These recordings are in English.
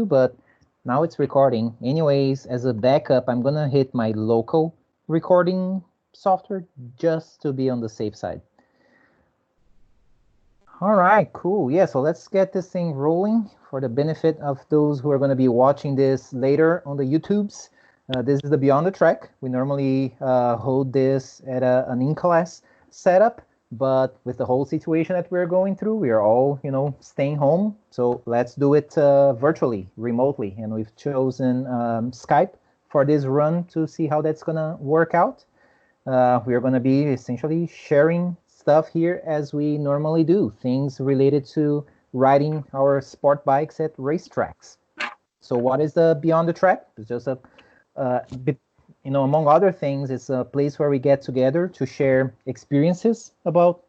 but now it's recording. Anyways, as a backup, I'm gonna hit my local recording software just to be on the safe side. All right, cool. Yeah, so let's get this thing rolling for the benefit of those who are going to be watching this later on the YouTubes. This is the Beyond the Track. We normally hold this at an in-class setup, but with the whole situation that we're going through, we are all, staying home. So let's do it virtually, remotely. And we've chosen Skype for this run to see how that's going to work out. We are going to be essentially sharing stuff here as we normally do, things related to riding our sport bikes at racetracks. So what is the Beyond the Track? It's just a bit, among other things, it's a place where we get together to share experiences about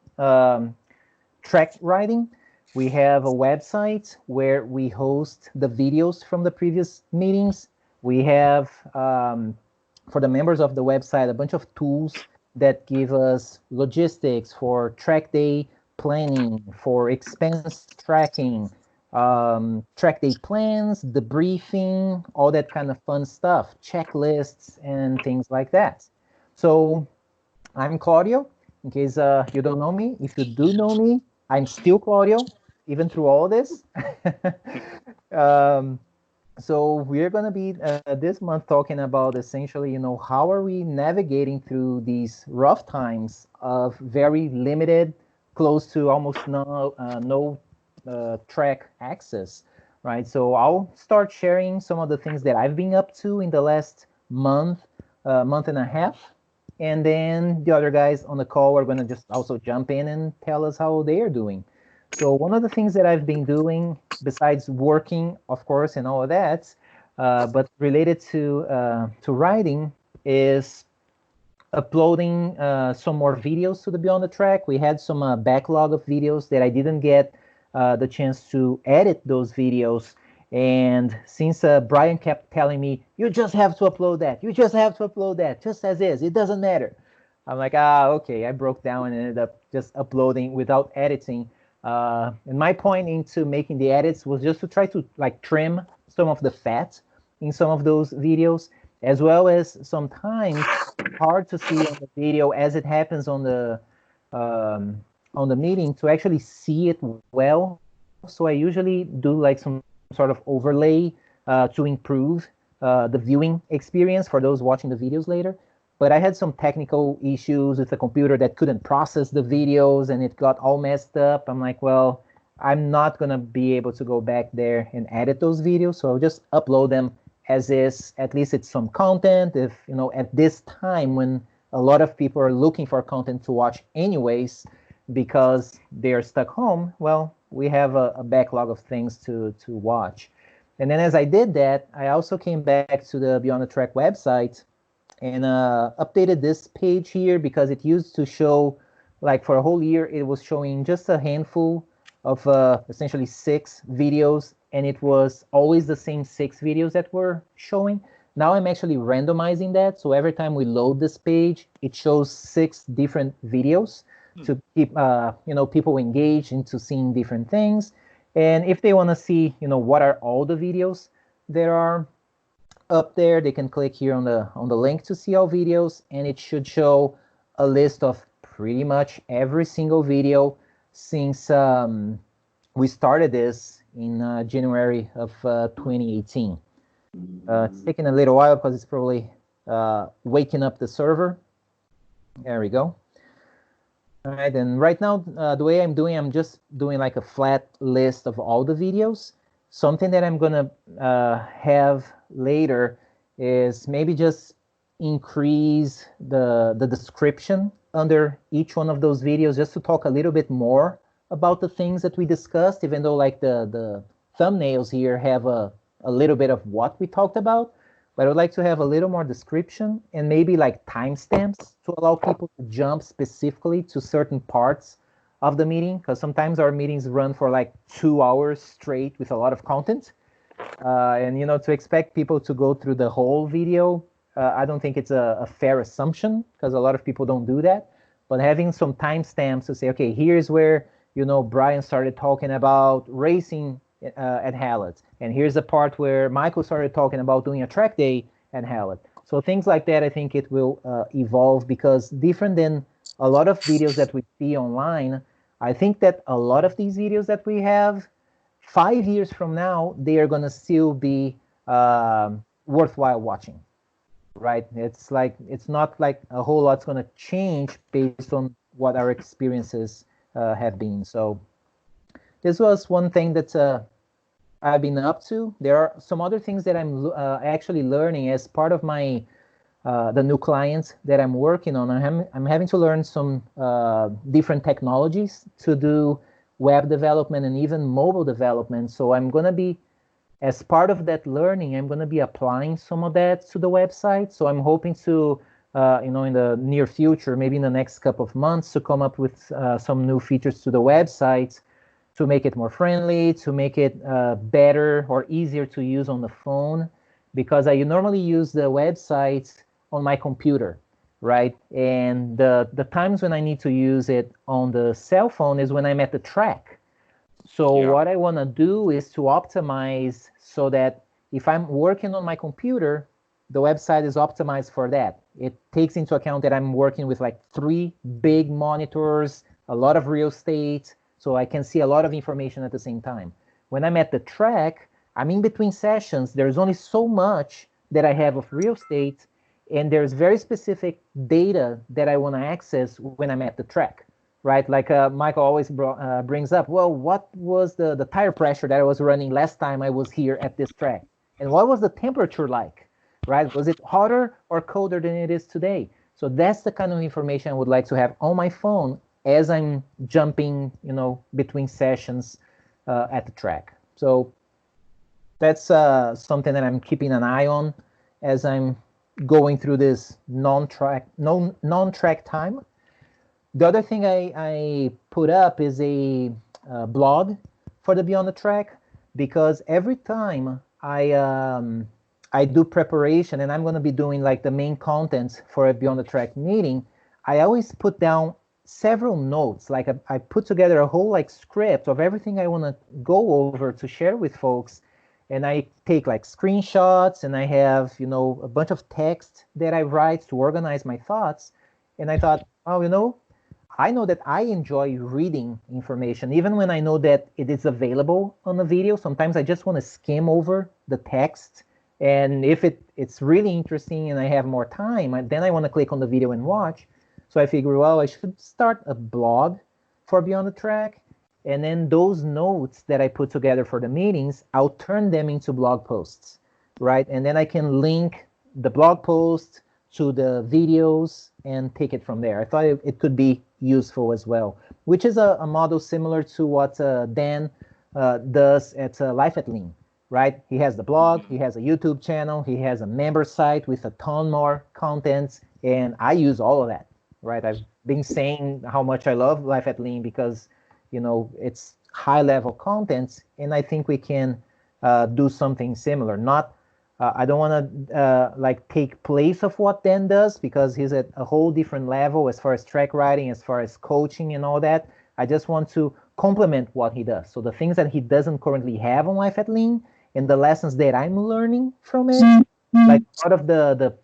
track riding. We have a website where we host the videos from the previous meetings. We have, for the members of the website, a bunch of tools that give us logistics for track day planning, for expense tracking, track day plans, debriefing, all that kind of fun stuff, checklists and things like that. So I'm Claudio, in case you don't know me. If you do know me, I'm still Claudio, even through all this. So we're going to be this month talking about essentially, how are we navigating through these rough times of very limited, close to almost no track access, right? So I'll start sharing some of the things that I've been up to in the last month and a half. And then the other guys on the call are going to just also jump in and tell us how they are doing. So one of the things that I've been doing, besides working, of course, and all of that, but related to riding, is uploading some more videos to the Beyond the Track. We had some backlog of videos that I didn't get the chance to edit those videos. And since Brian kept telling me, you just have to upload that, you just have to upload that, just as is, it doesn't matter. I'm like, okay. I broke down and ended up just uploading without editing. And my point into making the edits was just to try to trim some of the fat in some of those videos, as well as sometimes hard to see on the video as it happens on the meeting to actually see it well. So I usually do some sort of overlay to improve the viewing experience for those watching the videos later. But I had some technical issues with the computer that couldn't process the videos and it got all messed up. I'm like, well, I'm not going to be able to go back there and edit those videos. So I'll just upload them as is. At least it's some content. If, at this time when a lot of people are looking for content to watch anyways, because they're stuck home, well, we have a backlog of things to watch. And then as I did that, I also came back to the Beyond the Track website and updated this page here because it used to show, for a whole year, it was showing just a handful of essentially 6 videos, and it was always the same 6 videos that were showing. Now I'm actually randomizing that, so every time we load this page, it shows 6 different videos to keep people engaged into seeing different things. And if they want to see, what are all the videos there are up there, they can click here on the link to see all videos, and it should show a list of pretty much every single video since we started this in January of 2018. It's taking a little while because it's probably waking up the server. There we go. All right, and right now the way I'm just doing a flat list of all the videos. Something that I'm gonna have later is maybe just increase the description under each one of those videos, just to talk a little bit more about the things that we discussed, even though the thumbnails here have a little bit of what we talked about. But I would like to have a little more description and maybe timestamps to allow people to jump specifically to certain parts of the meeting, because sometimes our meetings run for 2 hours straight with a lot of content. And, to expect people to go through the whole video, I don't think it's a fair assumption, because a lot of people don't do that. But having some timestamps to say, okay, here's where, Brian started talking about racing at Hallett. And here's the part where Michael started talking about doing a track day at Hallett. So things like that, I think it will evolve, because different than a lot of videos that we see online, I think that a lot of these videos that we have, 5 years from now, they are going to still be worthwhile watching, right? It's like, it's not like a whole lot's going to change based on what our experiences have been. So this was one thing that I've been up to. There are some other things that I'm actually learning as part of my the new clients that I'm working on. I'm having to learn some different technologies to do web development and even mobile development. So I'm going to be, as part of that learning, I'm going to be applying some of that to the website. So I'm hoping to, in the near future, maybe in the next couple of months, to come up with some new features to the website to make it more friendly, to make it better or easier to use on the phone, because I normally use the website on my computer, right? And the times when I need to use it on the cell phone is when I'm at the track. So what I want to do is to optimize so that if I'm working on my computer, the website is optimized for that. It takes into account that I'm working with like 3 big monitors, a lot of real estate, so I can see a lot of information at the same time. When I'm at the track, I'm in between sessions. There's only so much that I have of real estate, and there's very specific data that I want to access when I'm at the track, right? Like Michael always brings up, well, what was the tire pressure that I was running last time I was here at this track? And what was the temperature like, right? Was it hotter or colder than it is today? So that's the kind of information I would like to have on my phone as I'm jumping, between sessions at the track. So that's something that I'm keeping an eye on as I'm going through this non-track time. The other thing I put up is a blog for the Beyond the Track, because every time I do preparation and I'm going to be doing like the main contents for a Beyond the Track meeting, I always put down several notes. Like I put together a whole like script of everything I want to go over to share with folks. And I take like screenshots, and I have, a bunch of text that I write to organize my thoughts. And I thought, oh, I know that I enjoy reading information, even when I know that it is available on the video. Sometimes I just want to skim over the text. And if it's really interesting and I have more time, then I want to click on the video and watch. So I figure, well, I should start a blog for Beyond the Track. And then those notes that I put together for the meetings, I'll turn them into blog posts, right? And then I can link the blog post to the videos and take it from there. I thought it could be useful as well, which is a model similar to what Dan does at Life at Lean, right? He has the blog, he has a YouTube channel, he has a member site with a ton more content, and I use all of that, right? I've been saying how much I love Life at Lean because it's high level content, and I think we can do something similar. Not, I don't want to like take place of what Dan does, because he's at a whole different level as far as track riding, as far as coaching and all that. I just want to complement what he does. So the things that he doesn't currently have on Life at Lean, and the lessons that I'm learning from it, like part of the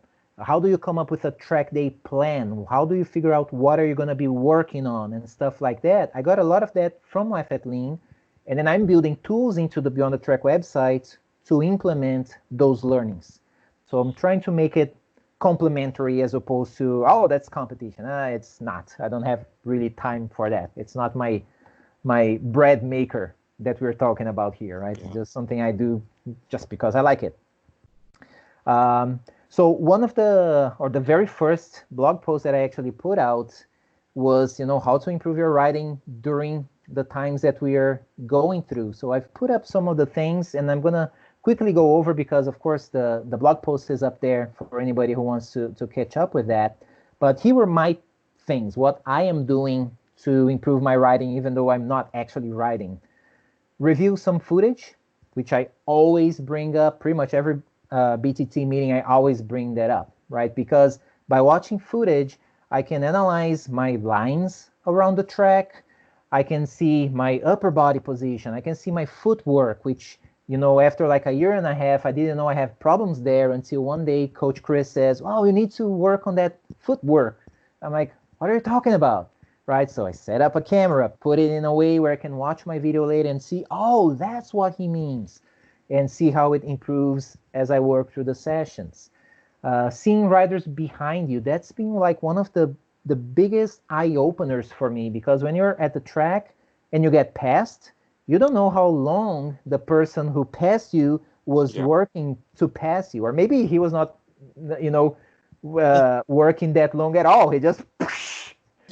how do you come up with a track day plan? How do you figure out what are you going to be working on and stuff like that? I got a lot of that from Life at Lean. And then I'm building tools into the Beyond the Track website to implement those learnings. So I'm trying to make it complementary as opposed to, oh, that's competition. It's not. I don't have really time for that. It's not my bread maker that we're talking about here, right? It's just something I do just because I like it. So one of the very first blog post that I actually put out was, how to improve your writing during the times that we are going through. So I've put up some of the things, and I'm going to quickly go over, because of course the blog post is up there for anybody who wants to catch up with that. But here were my things, what I am doing to improve my writing, even though I'm not actually writing. Review some footage, which I always bring up. Pretty much every BTT meeting, I always bring that up, right? Because by watching footage, I can analyze my lines around the track. I can see my upper body position. I can see my footwork, which, after like a year and a half, I didn't know I have problems there until one day Coach Chris says, "Oh, you need to work on that footwork." I'm like, "What are you talking about?" Right? So I set up a camera, put it in a way where I can watch my video later and see, oh, that's what he means, and see how it improves as I work through the sessions. Seeing riders behind you, that's been like one of the biggest eye openers for me, because when you're at the track and you get passed, you don't know how long the person who passed you was Yeah. working to pass you, or maybe he was not, you know, working that long at all. He just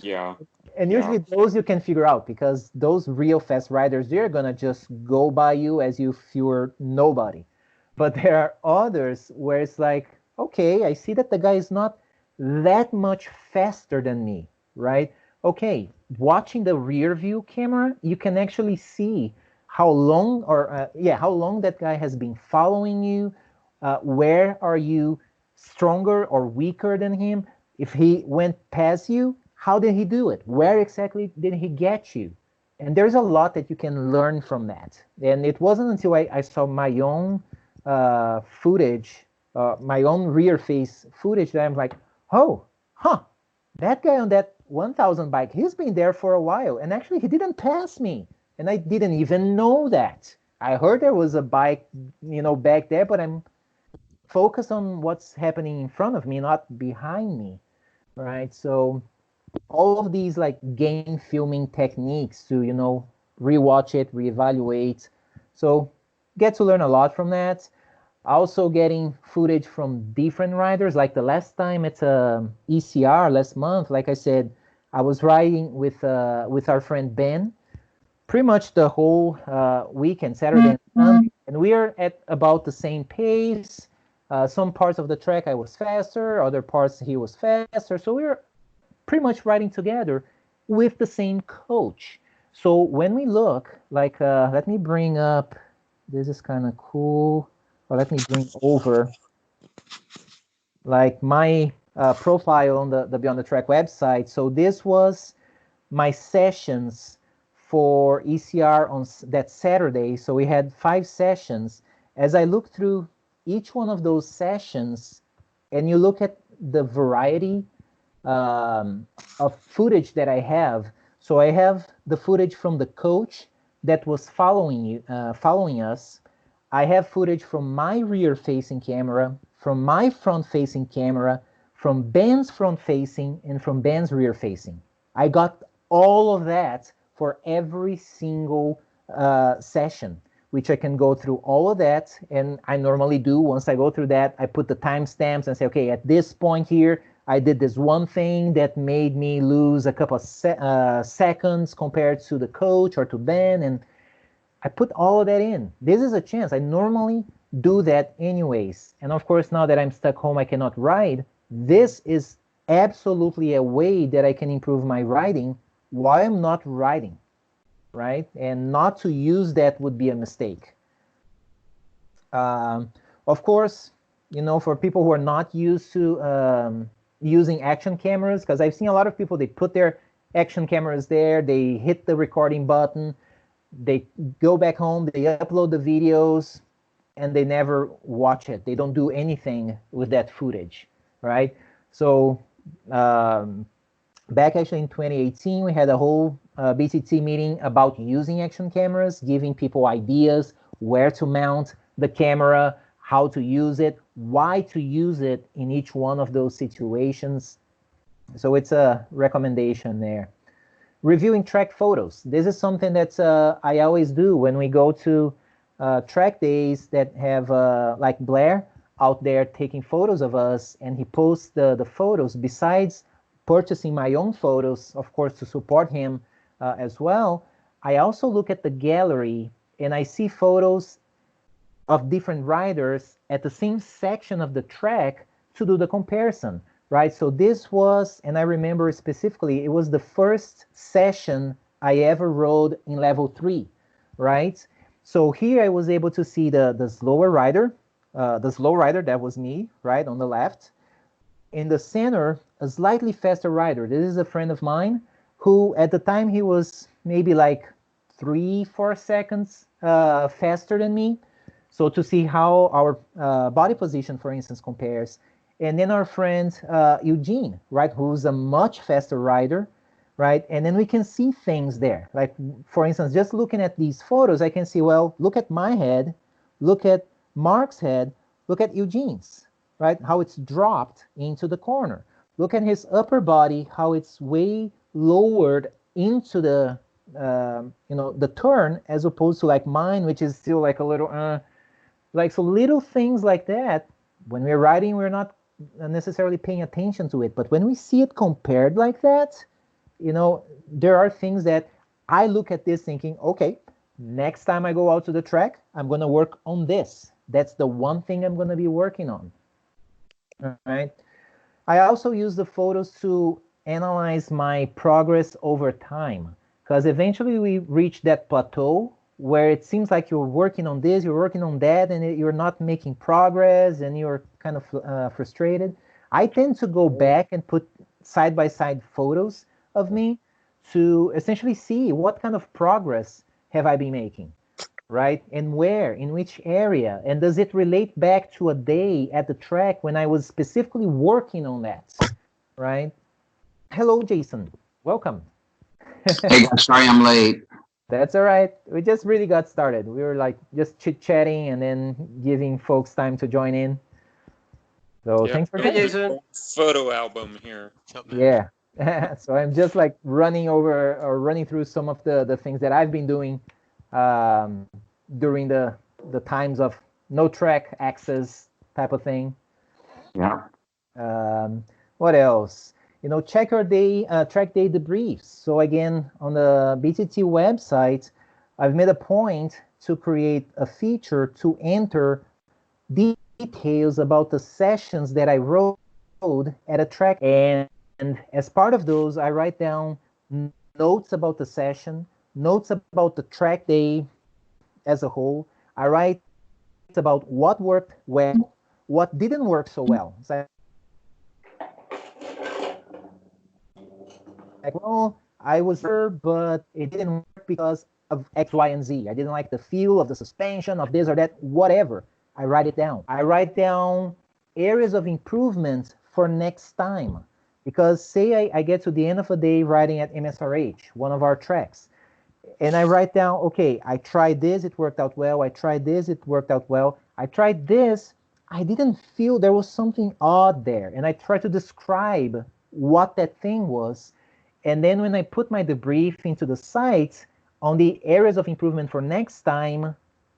Yeah. and Yeah. usually those you can figure out, because those real fast riders, they're gonna just go by you as if you're nobody. But there are others where it's like, okay, I see that the guy is not that much faster than me, right? Okay, watching the rear view camera, you can actually see how long, or how long that guy has been following you. Where are you stronger or weaker than him? If he went past you, how did he do it? Where exactly did he get you? And there's a lot that you can learn from that. And it wasn't until I saw my own footage, my own rear face footage, that I'm like, oh, huh, that guy on that 1000 bike, he's been there for a while. And actually, he didn't pass me. And I didn't even know that. I heard there was a bike, back there, but I'm focused on what's happening in front of me, not behind me, right? So all of these like game filming techniques to rewatch it, reevaluate. So get to learn a lot from that. Also getting footage from different riders. Like the last time at ECR last month, like I said, I was riding with our friend Ben pretty much the whole weekend, Saturday and Sunday, and we are at about the same pace. Some parts of the track I was faster, other parts he was faster. So we were pretty much riding together with the same coach. So when we look, like, let me bring up, this is kind of cool, or let me bring over, like, my profile on the Beyond the Track website. So this was my sessions for ECR on that Saturday. So we had 5 sessions. As I look through each one of those sessions, and you look at the variety of footage that I have. So I have the footage from the coach that was following us. I have footage from my rear-facing camera, from my front-facing camera, from Ben's front-facing, and from Ben's rear-facing. I got all of that for every single session, which I can go through all of that. And I normally do. Once I go through that, I put the timestamps and say, okay, at this point here, I did this one thing that made me lose a couple of seconds compared to the coach or to Ben, and I put all of that in. This is a chance. I normally do that anyways. And of course, now that I'm stuck home, I cannot ride. This is absolutely a way that I can improve my riding while I'm not riding, right? And not to use that would be a mistake. Of course, for people who are not used to using action cameras, because I've seen a lot of people, they put their action cameras there, they hit the recording button, they go back home, they upload the videos, and they never watch it. They don't do anything with that footage, right? So back actually in 2018, we had a whole BTT meeting about using action cameras, giving people ideas where to mount the camera, how to use it, why to use it in each one of those situations. So it's a recommendation there. Reviewing track photos. This is something that I always do when we go to track days that have like Blair out there taking photos of us, and he posts the photos. Besides purchasing my own photos, of course, to support him as well, I also look at the gallery and I see photos of different riders at the same section of the track to do the comparison, right? So this was, and I remember specifically, it was the first session I ever rode in level 3, right? So here I was able to see the slower rider, the slow rider, that was me, right, on the left. In the center, a slightly faster rider. This is a friend of mine who, at the time, he was maybe like 3-4 seconds faster than me. So to see how our body position, for instance, compares. And then our friend Eugene, right, who's a much faster rider, right? And then we can see things there. Like, for instance, just looking at these photos, I can see, well, look at my head, look at Mark's head, look at Eugene's, right? How it's dropped into the corner. Look at his upper body, how it's way lowered into the, the turn, as opposed to like mine, which is still like a little, like, so little things like that. When we're riding, we're not necessarily paying attention to it. But when we see it compared like that, there are things that I look at this thinking, okay, next time I go out to the track, I'm going to work on this. That's the one thing I'm going to be working on. All right. I also use the photos to analyze my progress over time, because eventually we reach that plateau where it seems like you're working on this, you're working on that, and you're not making progress, and you're kind of frustrated. I tend to go back and put side-by-side photos of me to essentially see what kind of progress have I been making, right? And where, in which area, and does it relate back to a day at the track when I was specifically working on that, right? Hello, Jason. Welcome. Hey guys, sorry I'm late. That's all right. We just really got started. We were like just chit-chatting and then giving folks time to join in. So Yeah, thanks for building joining. a photo album here. Yeah. So I'm just like running over or running through some of the things that I've been doing during the times of no track access type of thing. Yeah. What else? Check your track day debriefs. So again, on the BTT website, I've made a point to create a feature to enter details about the sessions that I rode at a track. And as part of those, I write down notes about the session, notes about the track day as a whole. I write about what worked well, what didn't work so well. It's like, well, I was sure, but it didn't work because of X, Y, and Z. I didn't like the feel of the suspension of this or that, whatever. I write it down. I write down areas of improvement for next time. Because say I get to the end of a day riding at MSRH, one of our tracks, and I write down, okay, I tried this, it worked out well. I tried this, it worked out well. I tried this, I didn't feel there was something odd there. And I try to describe what that thing was. And then when I put my debrief into the site on the areas of improvement for next time,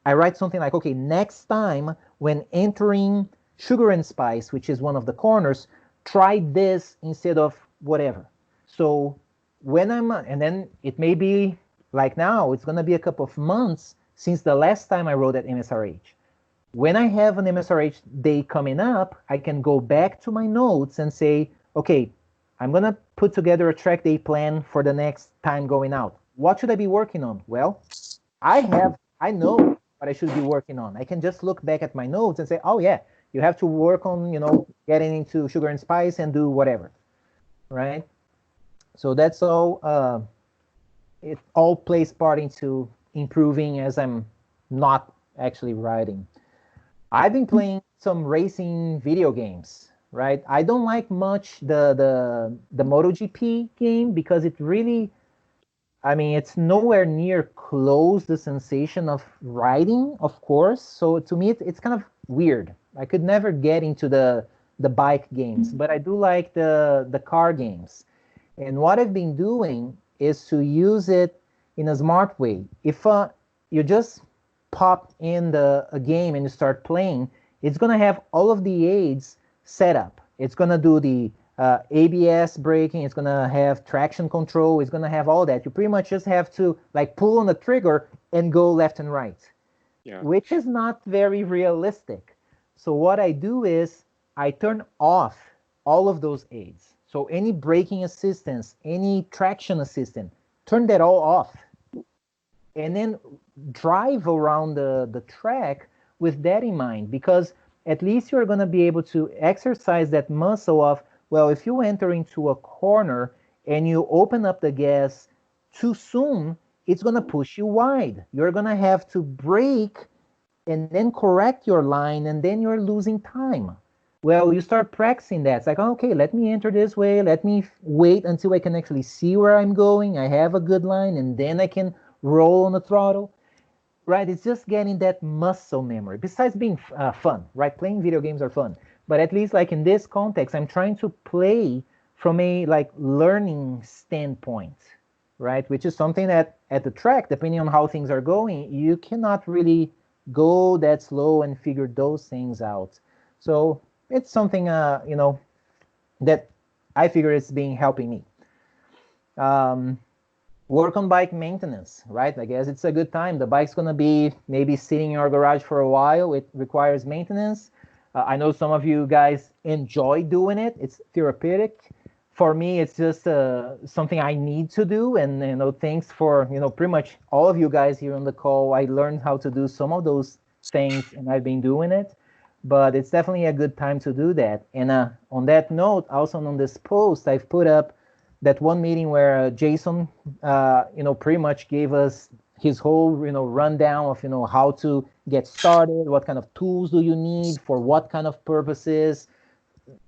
I write something like, okay, next time when entering Sugar and Spice, which is one of the corners, try this instead of whatever. So when and then it may be like now, it's going to be a couple of months since the last time I rode at MSRH. When I have an MSRH day coming up, I can go back to my notes and say, okay, I'm going to put together a track day plan for the next time going out. What should I be working on? Well, I know what I should be working on. I can just look back at my notes and say, oh yeah, you have to work on, getting into Sugar and Spice and do whatever, right? So that's all. It all plays part into improving as I'm not actually riding. I've been playing some racing video games, right? I don't like much the MotoGP game because it really, I mean, it's nowhere near close the sensation of riding, of course. So to me, it's kind of weird. I could never get into the bike games, but I do like the car games. And what I've been doing is to use it in a smart way. If you just pop in a game and you start playing, it's going to have all of the aids set up. It's going to do the ABS braking. It's going to have traction control. It's going to have all that. You pretty much just have to like pull on the trigger and go left and right, which is not very realistic. So what I do is I turn off all of those aids. So any braking assistance, any traction assistance, turn that all off. And then drive around the track with that in mind, because at least you're going to be able to exercise that muscle of, well, if you enter into a corner and you open up the gas too soon, it's going to push you wide. You're going to have to brake and then correct your line, and then you're losing time. Well, you start practicing that. It's like, okay, let me enter this way. Let me wait until I can actually see where I'm going. I have a good line, and then I can roll on the throttle. Right? It's just getting that muscle memory. Besides being fun, right? Playing video games are fun, but at least like in this context, I'm trying to play from a like learning standpoint, right? Which is something that at the track, depending on how things are going, you cannot really go that slow and figure those things out. So it's something, that I figure is being helping me. Work on bike maintenance, right? I guess it's a good time. The bike's going to be maybe sitting in your garage for a while. It requires maintenance. I know some of you guys enjoy doing it. It's therapeutic. For me, it's just something I need to do. And, thanks for, pretty much all of you guys here on the call. I learned how to do some of those things, and I've been doing it. But it's definitely a good time to do that. And on that note, also on this post, I've put up that one meeting where Jason, pretty much gave us his whole, rundown of, how to get started, what kind of tools do you need, for what kind of purposes.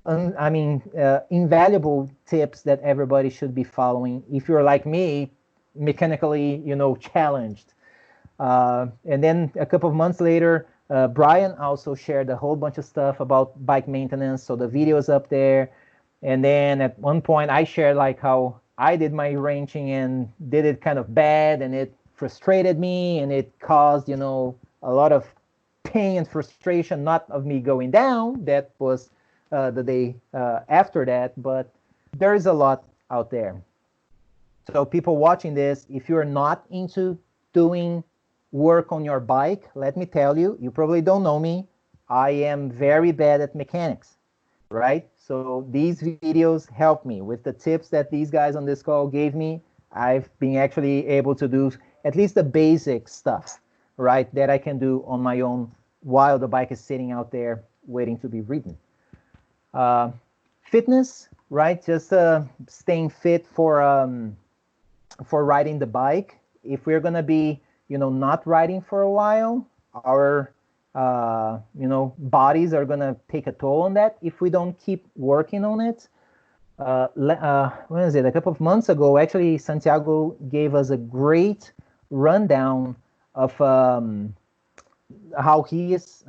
Invaluable tips that everybody should be following if you're like me, mechanically, challenged. And then a couple of months later, Brian also shared a whole bunch of stuff about bike maintenance. So the video is up there. And then at one point I shared like how I did my wrenching and did it kind of bad, and it frustrated me, and it caused, a lot of pain and frustration, not of me going down. That was the day after that, but there is a lot out there. So people watching this, if you're not into doing work on your bike, let me tell you, you probably don't know me. I am very bad at mechanics, right? So these videos help me with the tips that these guys on this call gave me. I've been actually able to do at least the basic stuff, right, that I can do on my own while the bike is sitting out there waiting to be ridden. Fitness, right? Just staying fit for riding the bike. If we're gonna be, not riding for a while, our bodies are gonna take a toll on that if we don't keep working on it. When is it? A couple of months ago, actually, Santiago gave us a great rundown of how he's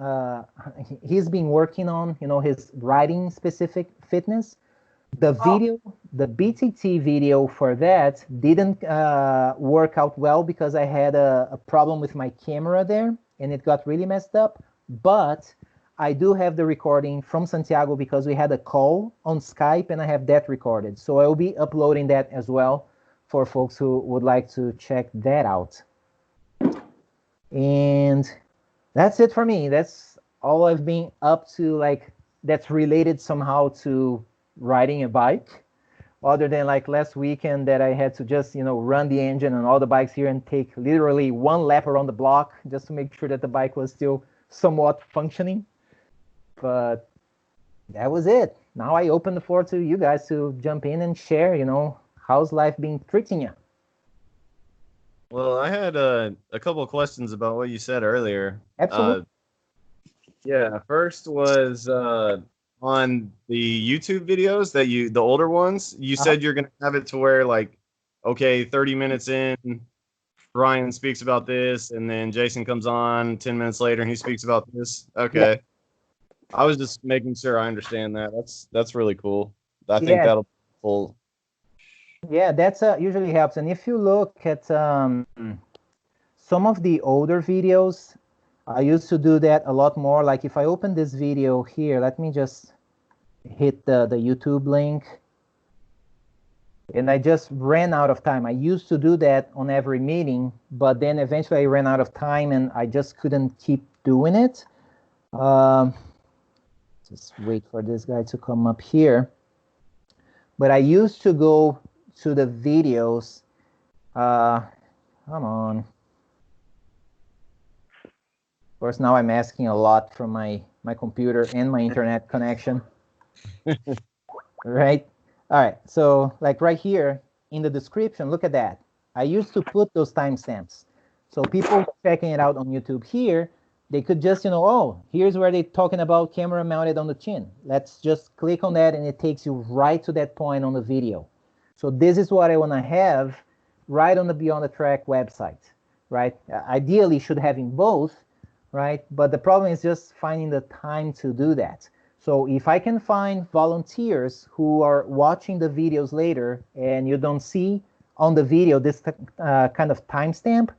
been working on, his riding specific fitness. The video, the BTT video for that didn't work out well because I had a problem with my camera there, and it got really messed up. But I do have the recording from Santiago because we had a call on Skype, and I have that recorded. So I will be uploading that as well for folks who would like to check that out. And that's it for me. That's all I've been up to, like, that's related somehow to riding a bike, other than like last weekend that I had to just, run the engine on all the bikes here and take literally one lap around the block just to make sure that the bike was still somewhat functioning. But that was it. Now I open the floor to you guys to jump in and share, how's life been treating you? Well, I had a couple of questions about what you said earlier. Absolutely. Yeah, first was on the YouTube videos that the older ones, you said you're going to have it to where, like, okay, 30 minutes in, Ryan speaks about this, and then Jason comes on 10 minutes later and he speaks about this. Okay. Yeah. I was just making sure I understand that. That's really cool. I think that'll be full. Yeah, that's usually helps. And if you look at some of the older videos, I used to do that a lot more. Like if I open this video here, let me just hit the YouTube link. And I just ran out of time. I used to do that on every meeting, but then eventually I ran out of time and I just couldn't keep doing it. Just wait for this guy to come up here. But I used to go to the videos. Come on. Of course, now I'm asking a lot from my computer and my internet connection. Right? All right. So like right here in the description, look at that. I used to put those timestamps. So people checking it out on YouTube here, they could just, oh, here's where they're talking about camera mounted on the chin. Let's just click on that and it takes you right to that point on the video. So this is what I want to have right on the Beyond the Track website, right? Ideally should having both, right? But the problem is just finding the time to do that. So if I can find volunteers who are watching the videos later and you don't see on the video this kind of timestamp,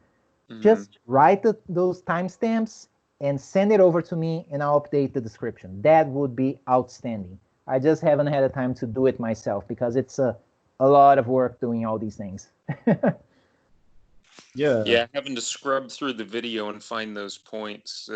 just write those timestamps and send it over to me and I'll update the description. That would be outstanding. I just haven't had the time to do it myself because it's a lot of work doing all these things. Yeah, having to scrub through the video and find those points.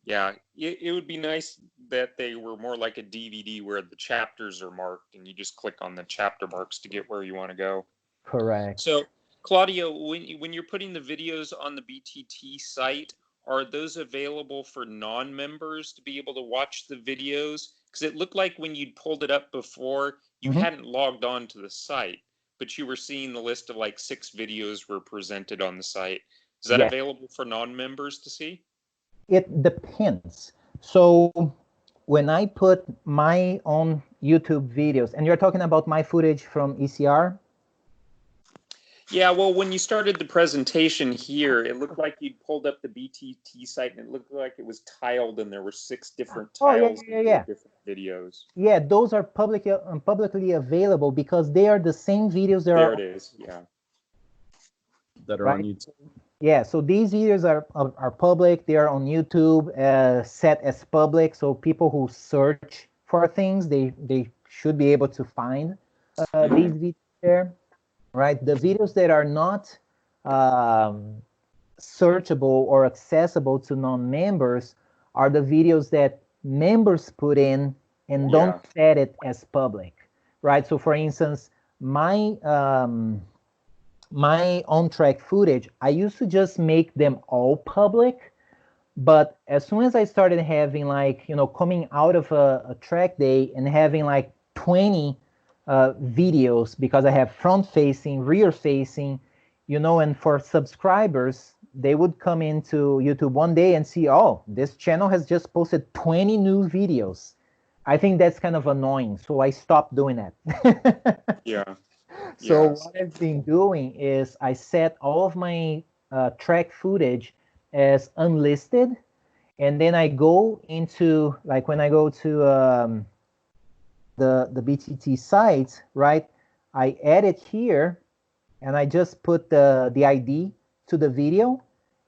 Yeah, it would be nice that they were more like a DVD where the chapters are marked and you just click on the chapter marks to get where you want to go. Correct. So, Claudio, when you're putting the videos on the BTT site, are those available for non-members to be able to watch the videos? Because it looked like when you'd pulled it up before, you hadn't logged on to the site, but you were seeing the list of like 6 videos were presented on the site. Is that available for non-members to see? It depends. So when I put my own YouTube videos, and you're talking about my footage from ECR? Yeah, well, when you started the presentation here, it looked like you'd pulled up the BTT site, and it looked like it was tiled, and there were 6 different tiles and different videos. Yeah, those are publicly available because they are the same videos. There it is, yeah. That are on YouTube. Yeah, so these videos are public. They are on YouTube, set as public. So people who search for things, they should be able to find these videos there. Right, the videos that are not searchable or accessible to non-members are the videos that members put in and don't set it as public, right? So for instance, my my on-track footage, I used to just make them all public, but as soon as I started having like, coming out of a track day and having like 20 videos, because I have front facing, rear facing, and for subscribers, they would come into YouTube one day and see, oh, this channel has just posted 20 new videos. I think that's kind of annoying, so I stopped doing that. So what I've been doing is I set all of my track footage as unlisted, and then I go into, like when I go to the BTT site, right? I add it here, and I just put the ID to the video,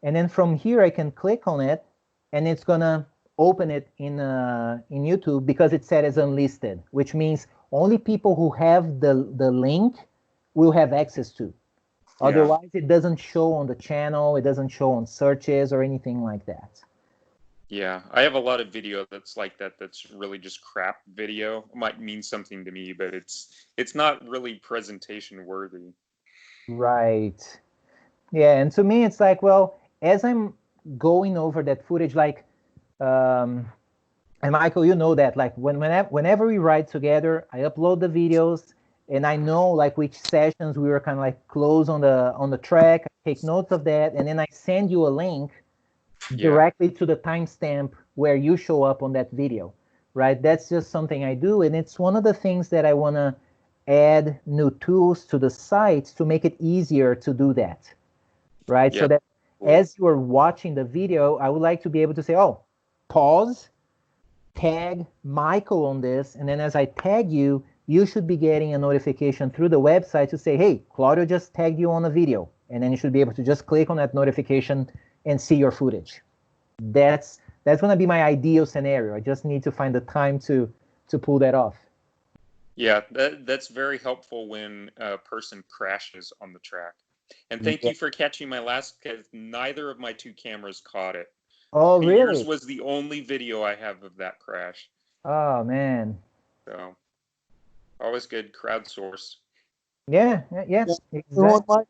and then from here I can click on it, and it's gonna open it in YouTube because it's set as unlisted, which means only people who have the link will have access to. Otherwise, it doesn't show on the channel, it doesn't show on searches or anything like that. Yeah, I have a lot of video that's like that. That's really just crap video. It might mean something to me, but it's not really presentation worthy. Right. Yeah, and to me, it's like, well, as I'm going over that footage, like, and Michael, you know that, like, whenever we ride together, I upload the videos, and I know like which sessions we were kind of like close on the track. I take notes of that, and then I send you a link directly to the timestamp where you show up on that video, right? That's just something I do, and it's one of the things that I want to add new tools to the sites to make it easier to do that, right? So that as you are watching the video, I would like to be able to say, oh, pause, tag Michael on this, and then as I tag you, you should be getting a notification through the website to say, hey, Claudio just tagged you on a video, and then you should be able to just click on that notification and see your footage. That's going to be my ideal scenario. I just need to find the time to pull that off. Yeah, that's very helpful when a person crashes on the track. And thank you for catching my last, because neither of my 2 cameras caught it. Oh, really? Yours was the only video I have of that crash. Oh, man. So, always good crowdsource. Yeah, yes, exactly.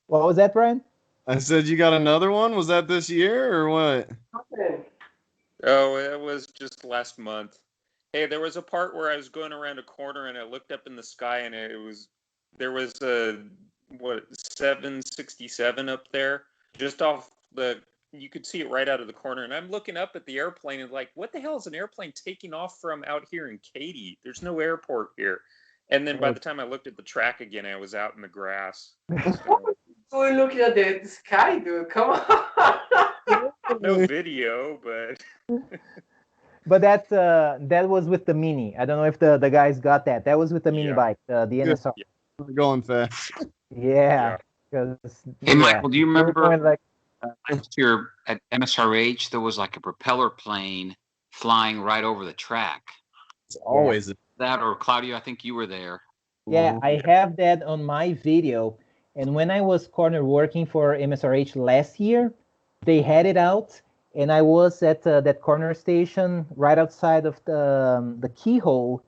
What was that, Brian? I said you got another one? Was that this year or what? Oh, it was just last month. Hey, there was a part where I was going around a corner and I looked up in the sky and it was there was a 767 up there, just off the. You could see it right out of the corner, and I'm looking up at the airplane and like, what the hell is an airplane taking off from out here in Katy? There's no airport here. And then by the time I looked at the track again, I was out in the grass. So we're looking at the sky, dude. Come on. No video, but. But that was with the Mini. I don't know if the guys got that. That was with the Mini bike, the NSR. Yeah. We're going fast. Yeah. Hey, Michael, do you remember like, last year at MSRH, there was like a propeller plane flying right over the track? It's always That, or Claudio, I think you were there. yeah, I have that on my video. And when I was corner working for MSRH last year, they had it out, and I was at that corner station right outside of the keyhole,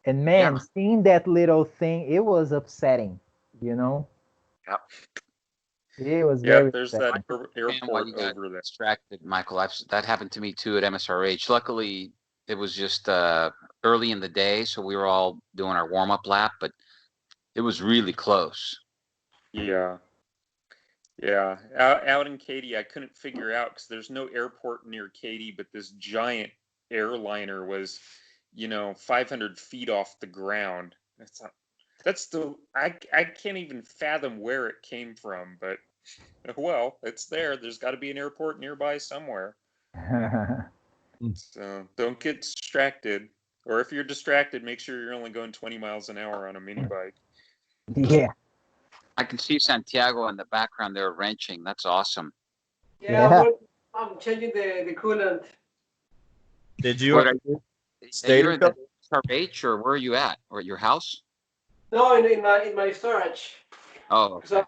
and man, seeing that little thing, it was upsetting, you know? Yep. It was Yeah, very there's upsetting. that airport over there. Distracted, Michael. That happened to me too at MSRH. Luckily, it was just early in the day, so we were all doing our warm-up lap, but it was really close. Yeah. Yeah. Out in Katy, I couldn't figure out because there's no airport near Katy, but this giant airliner was, 500 feet off the ground. I can't even fathom where it came from, but well, it's there. There's got to be an airport nearby somewhere. So don't get distracted. Or if you're distracted, make sure you're only going 20 miles an hour on a mini bike. Yeah. I can see Santiago in the background there wrenching. That's awesome. Yeah. I'm changing the coolant. Did you? You're at the SRH, or where are you at? Or at your house? No, in my storage. Oh, okay. So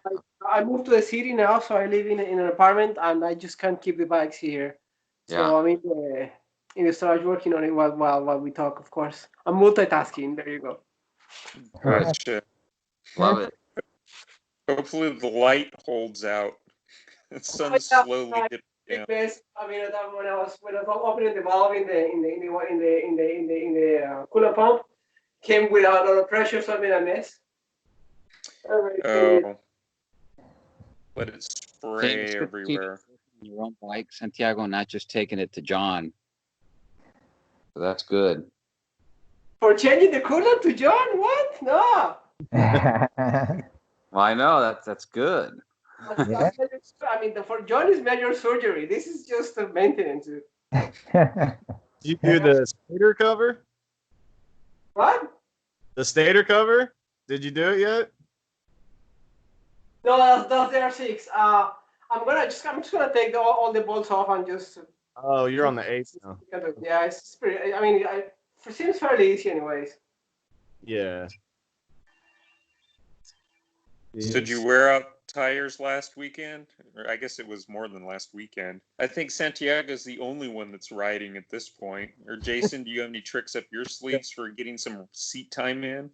I moved to the city now, so I live in an apartment, and I just can't keep the bikes here. So Yeah. I'm in the storage working on it while we talk, of course. I'm multitasking. There you go. Gotcha. Love it. Hopefully the light holds out. The sun's slowly dipping down. I mean, when I was opening the valve in the coolant pump, came without a lot of pressure, so I made a mess. Oh. Let it spray Thanks for everywhere. keeping your own bike, Santiago, and not just taking it to John. So that's good. For changing the coolant to John? What? No. Well, I know that's good. Yeah. I mean, for John is major surgery. This is just a maintenance. Did you do the stator cover? What? The stator cover? Did you do it yet? No, that's the R6. I'm just gonna take all the bolts off and just. Oh, you're on the 8th now. Yeah, it's pretty. I mean, it seems fairly easy, anyways. Yeah. So did you wear out tires last weekend? Or I guess it was more than last weekend. I think Santiago's the only one that's riding at this point. Or Jason, do you have any tricks up your sleeves for getting some seat time in?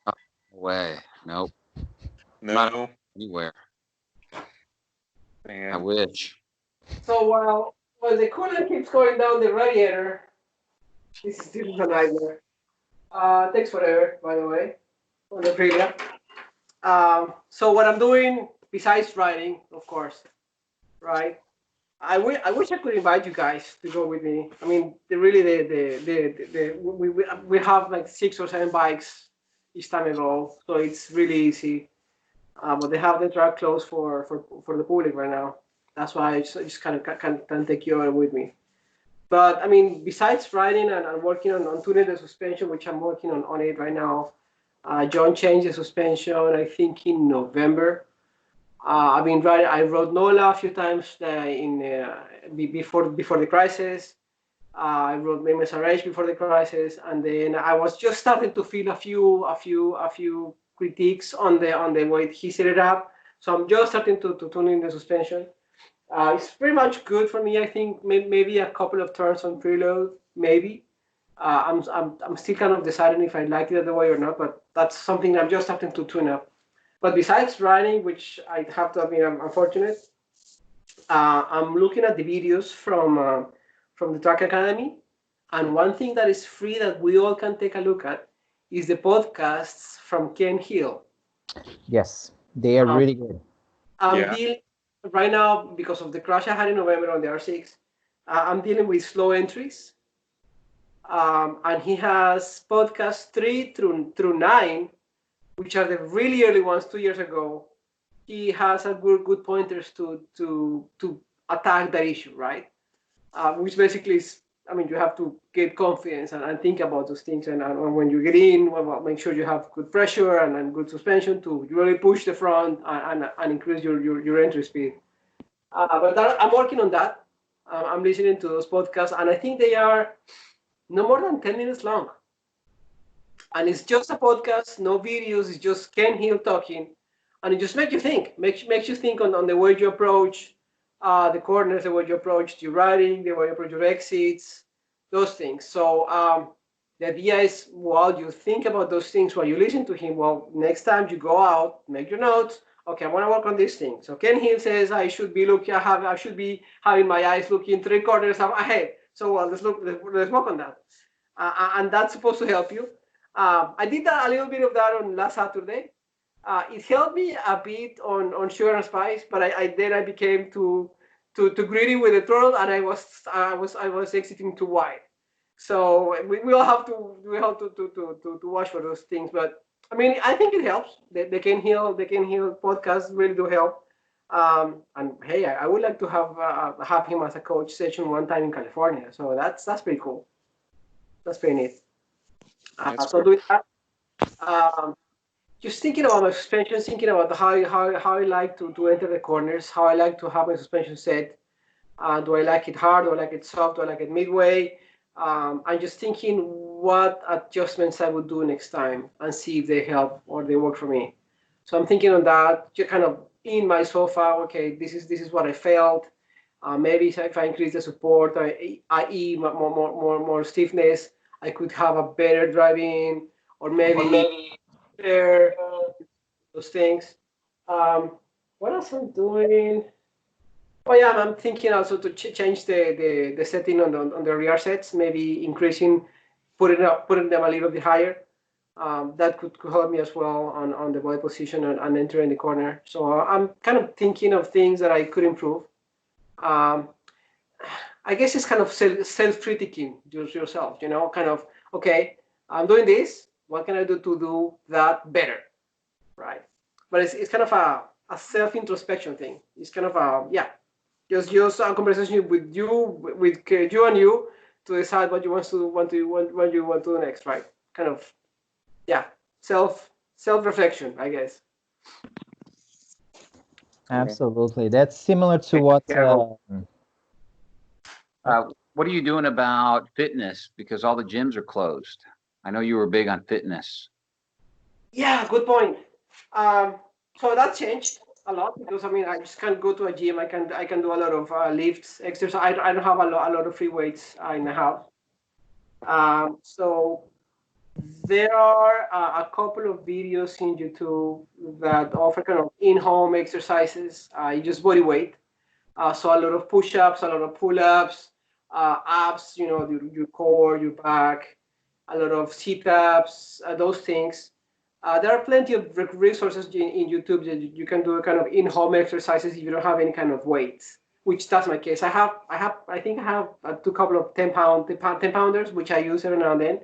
No way. Nope. No. Not anywhere. Man. I wish. So while the coolant keeps going down the radiator, this is a nightmare. Thanks forever, by the way, on the Aprilia. So what I'm doing, besides riding, of course, right? I wish I could invite you guys to go with me. I mean, we have like 6 or 7 bikes each time I go, so it's really easy. But they have the track closed for the public right now. That's why I just kind of can't take you over with me. But I mean, besides riding and working on tuning the suspension, which I'm working on it right now. John changed the suspension, I think, in November. I've been riding. I rode NOLA a few times before the crisis. I rode MSRH before the crisis, and then I was just starting to feel a few critiques on the way he set it up. So I'm just starting to tune in the suspension. It's pretty much good for me. I think maybe a couple of turns on preload, maybe. I'm still kind of deciding if I like it the way or not, but that's something I'm just starting to tune up. But besides riding, which I have to admit I'm unfortunate, I'm looking at the videos from the Track Academy, and one thing that is free that we all can take a look at is the podcasts from Ken Hill. Yes, they are Um, really good. I'm Yeah. dealing right now because of the crash I had in November on the R6. I'm dealing with slow entries, and he has podcasts 3 through 9, which are the really early ones 2 years ago. He has a good pointers to attack that issue, right? Which basically is, I mean, you have to get confidence and think about those things. And when you get in, well, make sure you have good pressure and good suspension to really push the front and increase your entry speed. But I'm working on that. I'm listening to those podcasts, and I think they are no more than 10 minutes long. And it's just a podcast, no videos. It's just Ken Hill talking, and it just makes you think. Makes you think on the way you approach the corners, the way you approach your riding, the way you approach your exits, those things. So the idea is, while you think about those things, while you listen to him, well, next time you go out, make your notes. Okay, I want to work on this thing. So Ken Hill says I should be looking. I should be having my eyes looking 3 corners ahead. So well, let's work on that, and that's supposed to help you. I did a little bit of that on last Saturday. It helped me a bit on sugar and spice, but then I became too greedy with the throttle, and I was exiting too wide. So we all have to watch for those things. But I mean, I think it helps. They can heal podcasts really do help. And hey, I would like to have him as a coach session one time in California. So that's pretty cool. That's pretty neat. That's So cool. doing that. Um, just thinking about my suspension, thinking about how I like to enter the corners, how I like to have my suspension set. Do I like it hard? Do I like it soft? Do I like it midway? I'm just thinking what adjustments I would do next time and see if they help or they work for me. So I'm thinking on that, just kind of in my sofa. Okay, this is what I felt. Maybe if I increase the support, i.e. more stiffness, I could have a better driving, or maybe there, those things. Um, what else I'm doing? Oh yeah, I'm thinking also to change the setting on the rear sets, maybe increasing, putting them a little bit higher. That could help me as well on the body position and entering the corner. So I'm kind of thinking of things that I could improve. Um, I guess it's kind of self-critiquing yourself, kind of, okay, I'm doing this. What can I do to do that better? Right. But it's kind of a self-introspection thing. It's kind of yeah, just a conversation with you and you to decide what you want to do next, right? Kind of, yeah, self-reflection, I guess. Cool. Absolutely. That's similar to Hey, what. Carol, what are you doing about fitness? Because all the gyms are closed. I know you were big on fitness. Yeah, good point. Um, so that changed a lot because I mean I just can't go to a gym. I can do a lot of lifts, exercise. I don't have a lot of free weights in the house. So there are a couple of videos in YouTube that offer kind of in-home exercises. You just body weight. So a lot of push-ups, a lot of pull-ups, abs, your core, your back, a lot of sit-ups, those things. There are plenty of resources in YouTube that you can do kind of in-home exercises if you don't have any kind of weights, which that's my case. I think I have two couple of 10 pounders, which I use every now and then,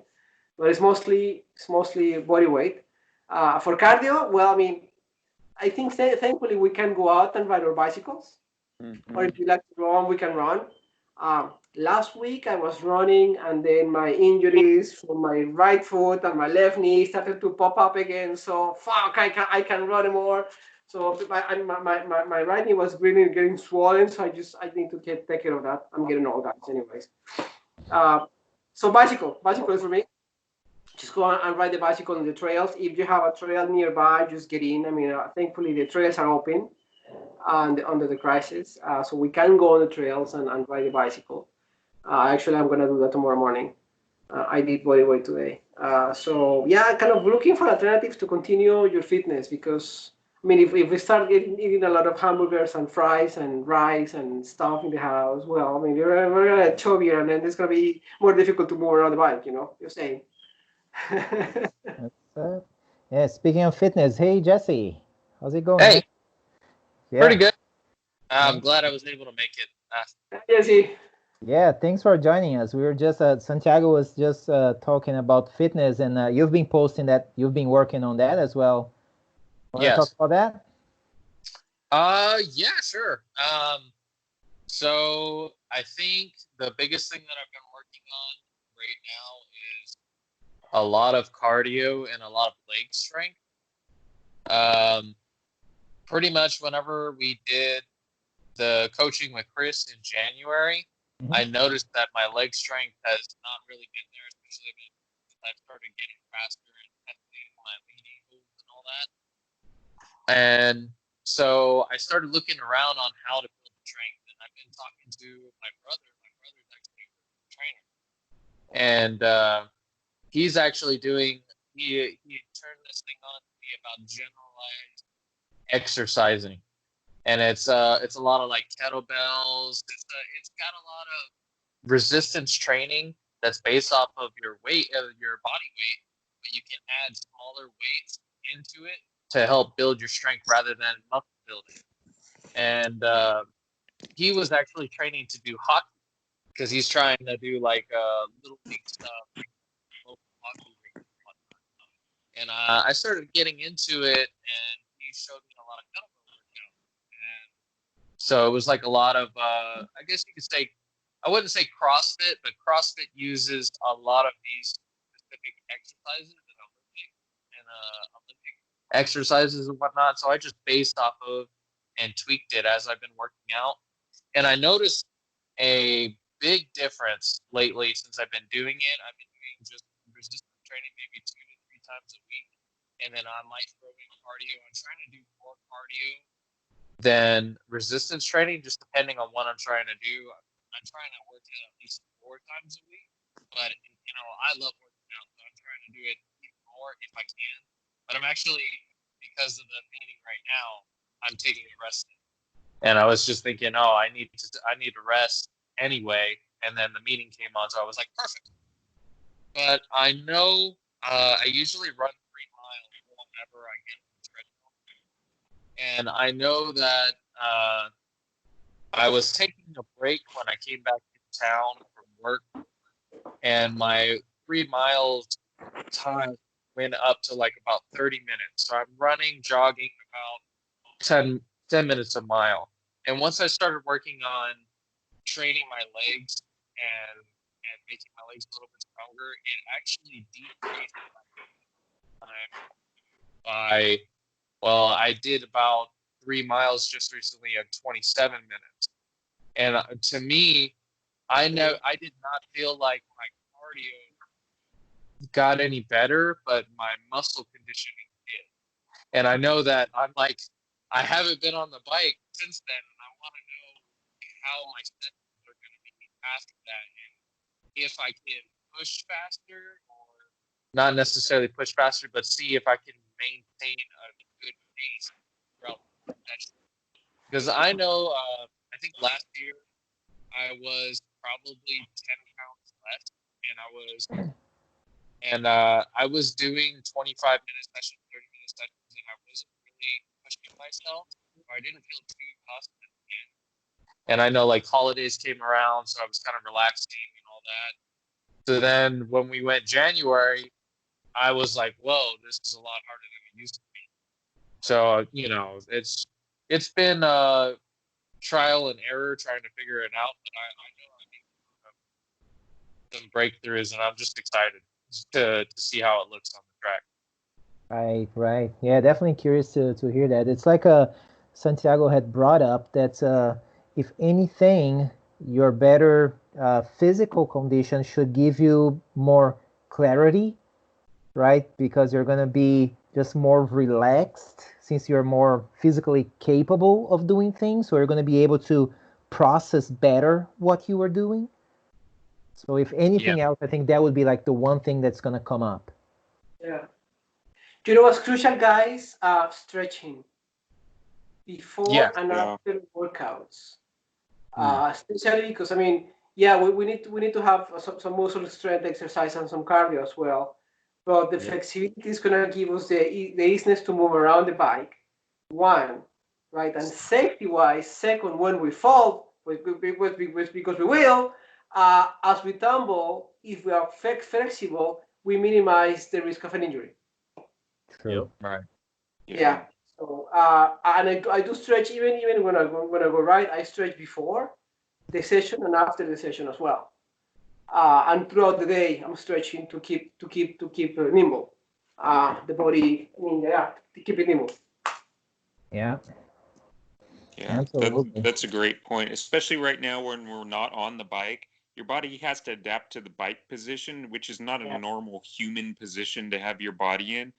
but it's mostly body weight. For cardio, well, I mean, I think thankfully we can go out and ride our bicycles, or if Mhm. you like to run, we can run. Last week I was running, and then my injuries from my right foot and my left knee started to pop up again. So fuck, I can run more. So my right knee was really getting swollen. So I need to take care of that. I'm getting old, guys. Anyways, uh, so bicycle is for me. Just go and ride the bicycle on the trails. If you have a trail nearby, just get in. I mean, thankfully the trails are open under the crisis, so we can go on the trails and ride the bicycle. Actually, I'm gonna do that tomorrow morning. I did bodyweight today. So yeah, kind of looking for alternatives to continue your fitness, because I mean, if we start eating a lot of hamburgers and fries and rice and stuff in the house, well, I mean, we're gonna get chubbier, and then it's gonna be more difficult to move around the bike. You're saying. That's, uh, Yeah, speaking of fitness, hey Jesse, how's it going, man? Hey, pretty Yeah, good. I'm yeah, glad I was able to make it. Jesse. yeah. Thanks for joining us. We were just Santiago was just talking about fitness, and you've been posting that you've been working on that as well. Want to talk Yes. about that? Yeah, sure. So I think the biggest thing that I've been working on right now is a lot of cardio and a lot of leg strength. Um, Pretty much whenever we did the coaching with Chris in January, Hmm. I noticed that my leg strength has not really been there, especially since I started getting faster and testing my lean angles and all that. And so I started looking around on how to build strength, and I've been talking to my brother. My brother's actually a personal trainer, and he's actually doing. He turned this thing on to me about generalized exercising, and it's a lot of like kettlebells. It's got a lot of resistance training that's based off of your weight, your body weight, but you can add smaller weights into it to help build your strength rather than muscle building. And he was actually training to do hockey because he's trying to do like little league stuff, like local hockey league and whatnot. And I started getting into it, and he showed me a lot of kettlebell workouts. And so it was like a lot of, I guess you could say, I wouldn't say CrossFit, but CrossFit uses a lot of these specific exercises and Olympic exercises and whatnot. So I just based off of and tweaked it as I've been working out. And I noticed a big difference lately since I've been doing it. I've been doing just resistance training maybe 2 to 3 times a week. And then I might throw in cardio. I'm trying to do more cardio than resistance training, just depending on what I'm trying to do. I'm trying to work out at least 4 times a week, but I love working out, so I'm trying to do it even more if I can. But I'm actually, because of the meeting right now, I'm taking a rest day. And I was just thinking, oh, I need to rest anyway. And then the meeting came on, so I was like, perfect. But I know I usually run 3 miles whenever I get on the treadmill, and I know that I was taking a break when I came back to town from work, and my 3 miles time went up to like about 30 minutes. So I'm running, jogging about 10 minutes a mile. And once I started working on training my legs and making my legs a little bit stronger, it actually decreased my time by, well, I did about 3 miles just recently at 27 minutes. And to me, I did not feel like my cardio got any better, but my muscle conditioning did. And I know that I haven't been on the bike since then, and I want to know how my sessions are going to be after that, and if I can push faster or not necessarily push faster, but see if I can maintain a good pace throughout the session. Because I know, I think last year I was probably 10 pounds less, and I was doing 25-minute sessions, 30-minute sessions, and I wasn't really pushing myself. Or I didn't feel too confident. And I know like holidays came around, so I was kind of relaxing and all that. So then when we went January, I was like, whoa, this is a lot harder than it used to be. So, it's been trial and error trying to figure it out, but I know I made some breakthroughs, and I'm just excited to see how it looks on the track. Right, right. Yeah, definitely curious to hear that. It's like Santiago had brought up that if anything, your better physical condition should give you more clarity, right? Because you're gonna be just more relaxed since you're more physically capable of doing things. So you're gonna be able to process better what you are doing. So if Yeah. anything else, I think that would be like the one thing that's gonna come up. Yeah. Do you know what's crucial, guys? Stretching Yeah. before and Yeah. after workouts. Mm. Especially because I mean, yeah, we need to have some muscle strength exercise and some cardio as well. But the flexibility is going to give us the easiness to move around the bike. One, right? And safety-wise, second, when we fall, because we will, as we tumble, if we are flexible, we minimize the risk of an injury. True. Right. Yeah. So, and I do stretch even when I go ride. I stretch before the session and after the session as well. And throughout the day, I'm stretching to keep nimble. The body, to keep it nimble. Yeah. Yeah, Absolutely. that's a great point, especially right now when we're not on the bike. Your body has to adapt to the bike position, which is not a normal human position to have your body in.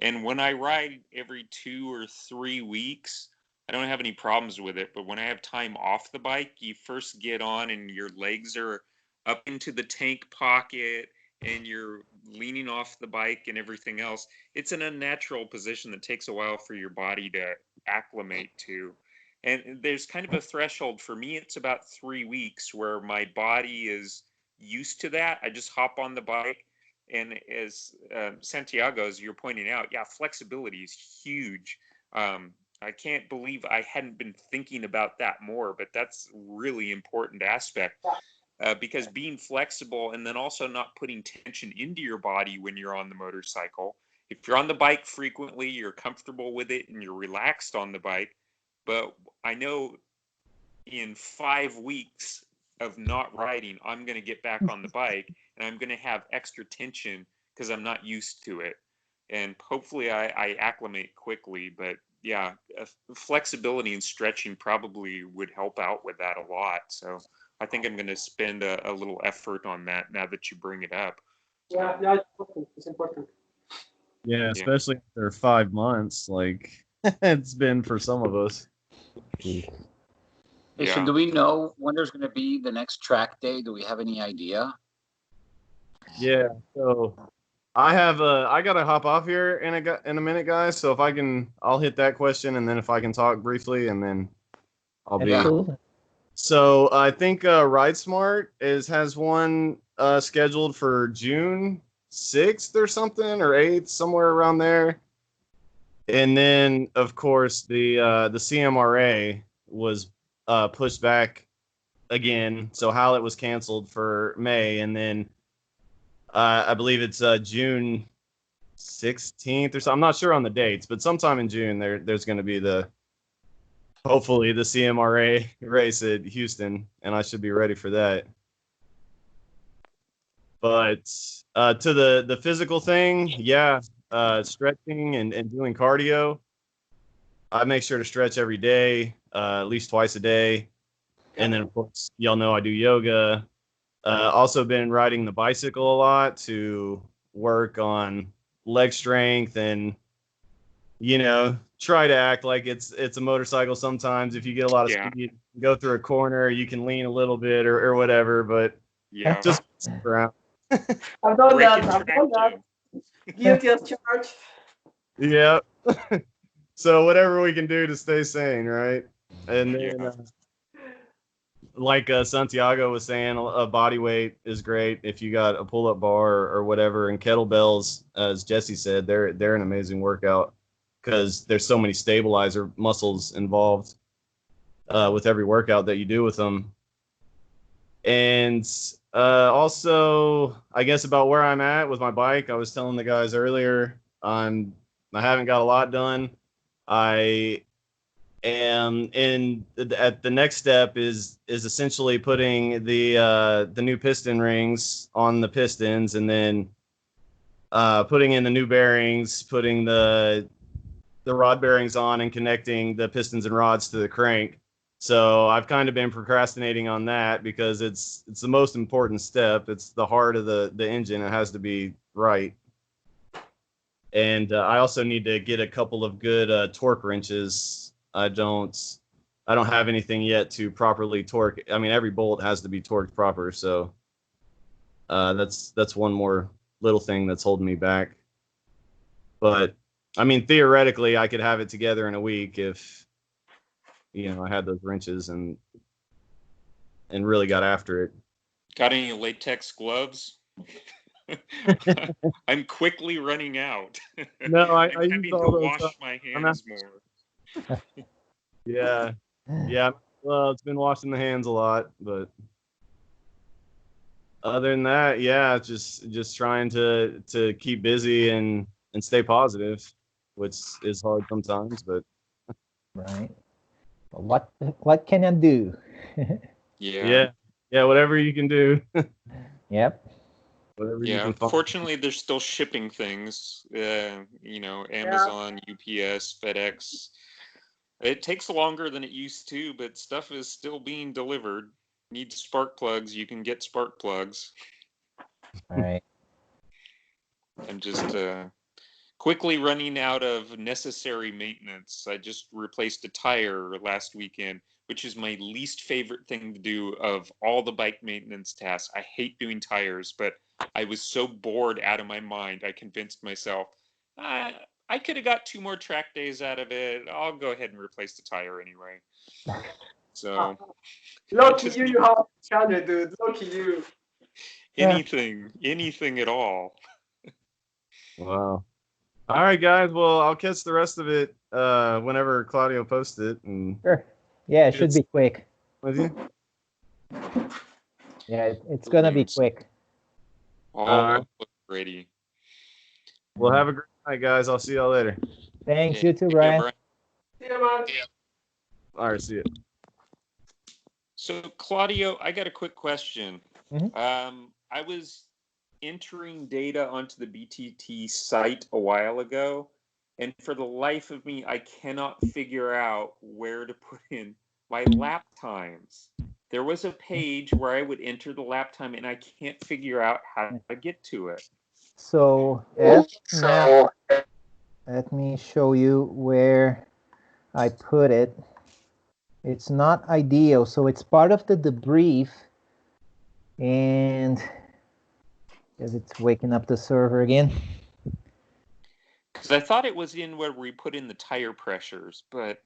And when I ride every 2 or 3 weeks, I don't have any problems with it. But when I have time off the bike, you first get on and your legs are up into the tank pocket and you're leaning off the bike and everything else. It's an unnatural position that takes a while for your body to acclimate to. And there's kind of a threshold for me. It's about 3 weeks where my body is used to that. I just hop on the bike. And as Santiago, as you're pointing out, yeah, flexibility is huge. I can't believe I hadn't been thinking about that more, but that's really important aspect. Because being flexible and then also not putting tension into your body when you're on the motorcycle. If you're on the bike frequently, you're comfortable with it and you're relaxed on the bike. But I know in 5 weeks of not riding, I'm going to get back on the bike and I'm going to have extra tension because I'm not used to it. And hopefully I acclimate quickly. But yeah, flexibility and stretching probably would help out with that a lot. So I think I'm going to spend a little effort on that now that you bring it up. Yeah, it's important. Yeah, especially after 5 months, like it's been for some of us. Hey, so do we know when there's going to be the next track day? Do we have any idea? Yeah, so I gotta hop off here in a minute, guys. So if I can, I'll hit that question, and then if I can talk briefly, and then I'll be. Absolutely. So I think Ride Smart has one scheduled for June 6th or something, or 8th, somewhere around there. And then, of course, the CMRA was pushed back again. So Hallett was canceled for May, and then I believe it's June 16th or so. I'm not sure on the dates, but sometime in June there's going to be hopefully the CMRA race at Houston, and I should be ready for that. But to the physical thing, yeah, stretching and doing cardio. I make sure to stretch every day, at least twice a day. And then, of course, y'all know I do yoga. Also been riding the bicycle a lot to work on leg strength and, try to act like it's a motorcycle sometimes. If you get a lot of speed, go through a corner, you can lean a little bit or whatever, but just around. I've done that. Guilty as charged. Yeah. So whatever we can do to stay sane, right? And then, like Santiago was saying, a body weight is great if you got a pull-up bar or whatever. And kettlebells, as Jesse said, they're an amazing workout because there's so many stabilizer muscles involved with every workout that you do with them. And also, I guess about where I'm at with my bike, I was telling the guys earlier, I haven't got a lot done. I am at the next step is essentially putting the new piston rings on the pistons, and then putting in the new bearings, putting the rod bearings on, and connecting the pistons and rods to the crank. So I've kind of been procrastinating on that because it's the most important step. It's the heart of the engine. It has to be right. And I also need to get a couple of good torque wrenches. I don't have anything yet to properly torque. I mean, every bolt has to be torqued proper. So that's one more little thing that's holding me back. But I mean, theoretically, I could have it together in a week if I had those wrenches and really got after it. Got any latex gloves? I'm quickly running out. No, I I'm use having all to those. wash my hands more. Yeah, yeah. Well, it's been washing the hands a lot, but other than that, yeah, just trying to keep busy and stay positive, which is hard sometimes, but Right. What can I do? Yeah. yeah, whatever you can do, Yep. whatever you Yeah. can find. Fortunately, they're still shipping things. Amazon, UPS, FedEx. It takes longer than it used to, but stuff is still being delivered. Need spark plugs, you can get spark plugs. All right. I'm just quickly running out of necessary maintenance. I just replaced a tire last weekend, which is my least favorite thing to do of all the bike maintenance tasks. I hate doing tires, but I was so bored out of my mind, I convinced myself, I could have got 2 more track days out of it. I'll go ahead and replace the tire anyway. So Lucky just you have 600, dude. Lucky you. anything at all. Wow. All right, guys. Well, I'll catch the rest of it whenever Claudio posts it, and Sure. Yeah, it should be quick. with you. Yeah, it's gonna be quick. All ready. Well, have a great night, guys. I'll see y'all later. Thanks, Yeah, you too, take care, Brian. Brian. Yeah, man. All right, see you. So, Claudio, I got a quick question. Mhm. I was entering data onto the BTT site a while ago, and for the life of me, I cannot figure out where to put in my lap times. There was a page where I would enter the lap time, and I can't figure out how to get to it. So let me show you where I put it. It's not ideal, so it's part of the debrief, and as it's waking up the server again. Because I thought it was in where we put in the tire pressures, but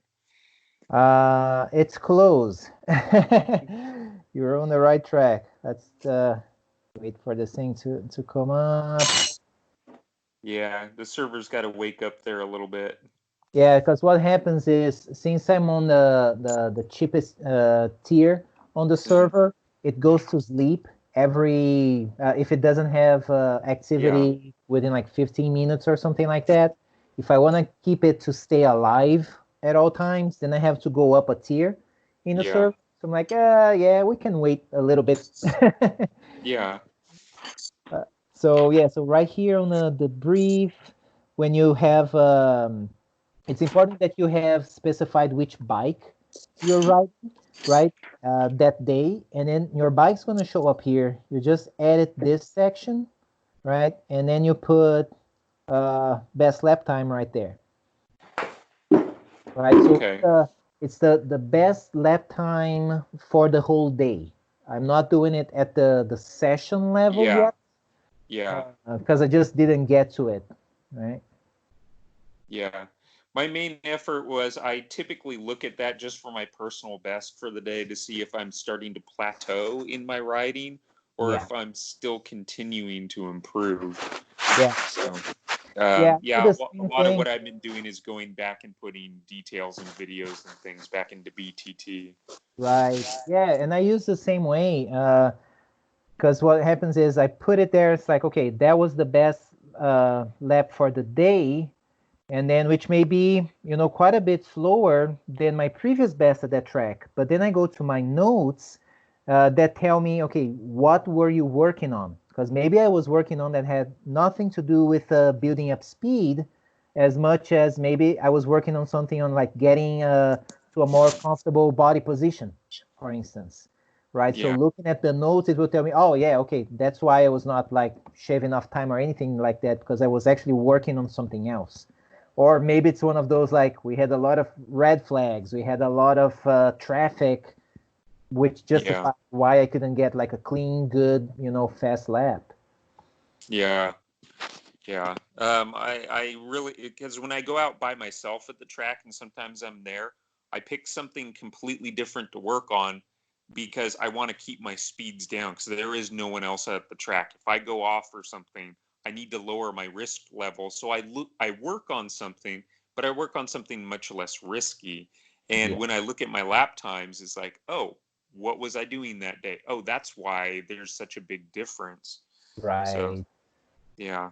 It's closed. You're on the right track. Let's wait for this thing to come up. yeah, the server's got to wake up there a little bit. Yeah, because what happens is, since I'm on the cheapest tier on the server, it goes to sleep every if it doesn't have activity within like 15 minutes or something like that. If I want to keep it to stay alive at all times, then I have to go up a tier in the server. So I'm like, yeah, we can wait a little bit. Yeah. So yeah, so right here on the brief, when you have it's important that you have specified which bike you're riding, right, that day, and then your bike's going to show up here. You just edit this section, right, and then you put best lap time right there, right? Okay. So it's the best lap time for the whole day. I'm not doing it at the session level yet. Yeah. Because I just didn't get to it, right? Yeah. My main effort was I typically look at that just for my personal best for the day to see if I'm starting to plateau in my riding or if I'm still continuing to improve. Yeah. So, a lot of what I've been doing is going back and putting details and videos and things back into BTT. Right. Yeah, and I use the same way because what happens is I put it there. It's like, okay, that was the best lap for the day, and then which may be, quite a bit slower than my previous best at that track. But then I go to my notes that tell me, okay, what were you working on? Because maybe I was working on that had nothing to do with building up speed as much as maybe I was working on something on like getting to a more comfortable body position, for instance. Right. So looking at the notes, it will tell me, oh, yeah, okay, that's why I was not like shaving off time or anything like that, because I was actually working on something else. Or maybe it's one of those like we had a lot of red flags, we had a lot of traffic, which justified why I couldn't get like a clean, good, fast lap. Yeah. Yeah. I really, because when I go out by myself at the track and sometimes I'm there, I pick something completely different to work on. because I want to keep my speeds down because there is no one else at the track. If I go off or something, I need to lower my risk level. So I work on something, but I work on something much less risky. And when I look at my lap times, it's like, oh, what was I doing that day? Oh, that's why there's such a big difference. Right. So, yeah.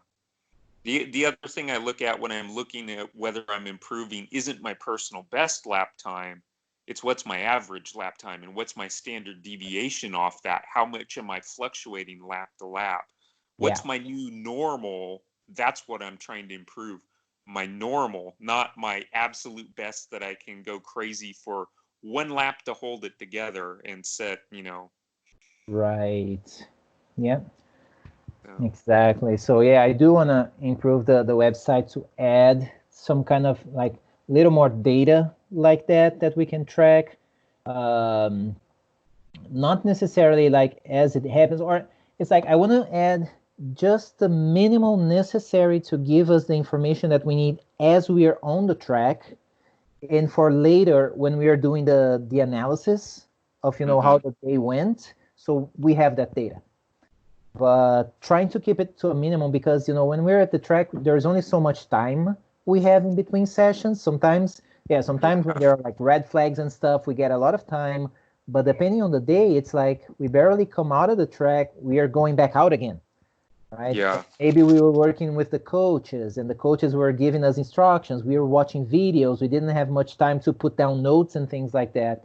The other thing I look at when I'm looking at whether I'm improving isn't my personal best lap time. It's what's my average lap time and what's my standard deviation off that. How much am I fluctuating lap to lap? What's my new normal? That's what I'm trying to improve. My normal, not my absolute best that I can go crazy for one lap to hold it together and set, Right. Yeah. Exactly. So yeah, I do want to improve the website to add some kind of like little more data like that we can track. Not necessarily like as it happens, or it's like I want to add just the minimal necessary to give us the information that we need as we are on the track, and for later when we are doing the analysis of how the day went, so we have that data. But trying to keep it to a minimum because when we're at the track, there's only so much time we have in between sessions. Sometimes when there are like red flags and stuff, we get a lot of time. But depending on the day, it's like we barely come out of the track, we are going back out again, right? Yeah. Maybe we were working with the coaches and the coaches were giving us instructions. We were watching videos. We didn't have much time to put down notes and things like that.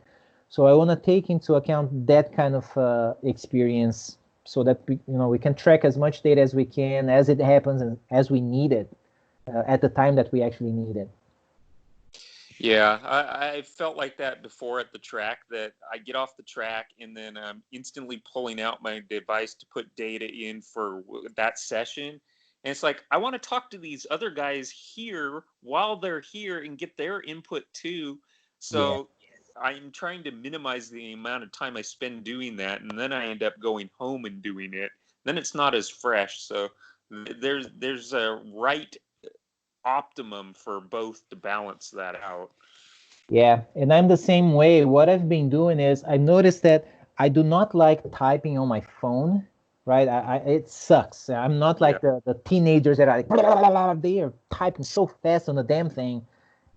So I want to take into account that kind of experience so that we can track as much data as we can as it happens and as we need it at the time that we actually need it. Yeah, I felt like that before at the track, that I get off the track and then I'm instantly pulling out my device to put data in for that session. And it's like, I want to talk to these other guys here while they're here and get their input too. So I'm trying to minimize the amount of time I spend doing that. And then I end up going home and doing it. Then it's not as fresh. So there's a right optimum for both to balance that out. Yeah, and I'm the same way. What I've been doing is I noticed that I do not like typing on my phone, right? It sucks. I'm not like the teenagers that are like, blah, blah, blah, blah, they are typing so fast on the damn thing.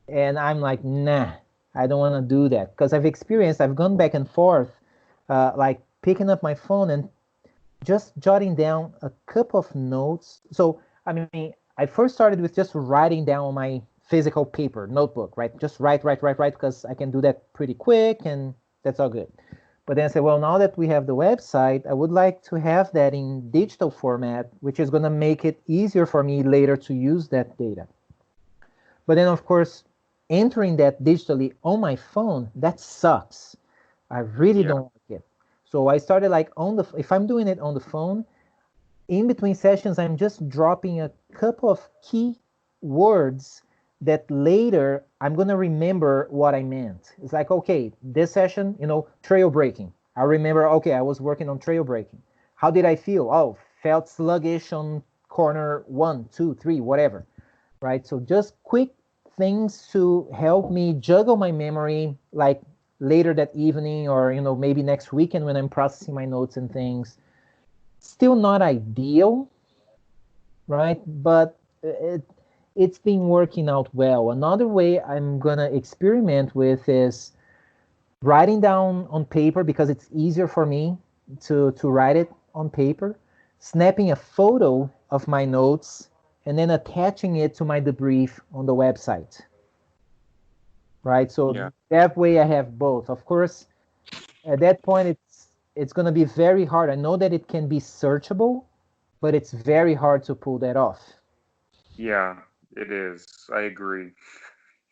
And I'm like, nah, I don't want to do that. Because I've gone back and forth, like picking up my phone and just jotting down a couple of notes. So, I mean, I first started with just writing down on my physical paper notebook, right? Just write, because I can do that pretty quick and that's all good. But then I said, well, now that we have the website, I would like to have that in digital format, which is going to make it easier for me later to use that data. But then, of course, entering that digitally on my phone, that sucks. I really don't like it. So I started like if I'm doing it on the phone, in between sessions, I'm just dropping a couple of key words that later I'm going to remember what I meant. It's like, okay, this session, trail braking. I remember, okay, I was working on trail braking. How did I feel? Oh, felt sluggish on corner 1, 2, 3, whatever, right? So just quick things to help me juggle my memory, like later that evening or, maybe next weekend when I'm processing my notes and things. Still not ideal, right? But it's been working out well. Another way I'm gonna experiment with is writing down on paper because it's easier for me to write it on paper, snapping a photo of my notes and then attaching it to my debrief on the website. Right? So that way I have both. Of course, at that point it's going to be very hard. I know that it can be searchable, but it's very hard to pull that off. Yeah, it is. I agree.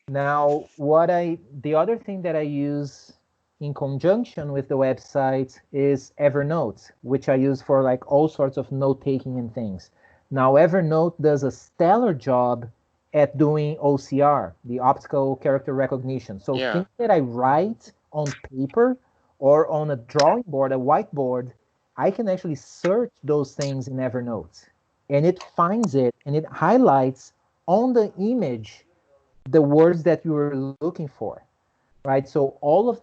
Now, the other thing that I use in conjunction with the website is Evernote, which I use for like all sorts of note-taking and things. Now, Evernote does a stellar job at doing OCR, the optical character recognition. So things that I write on paper or on a drawing board, a whiteboard, I can actually search those things in Evernote. And it finds it and it highlights on the image the words that you were looking for, right? So all of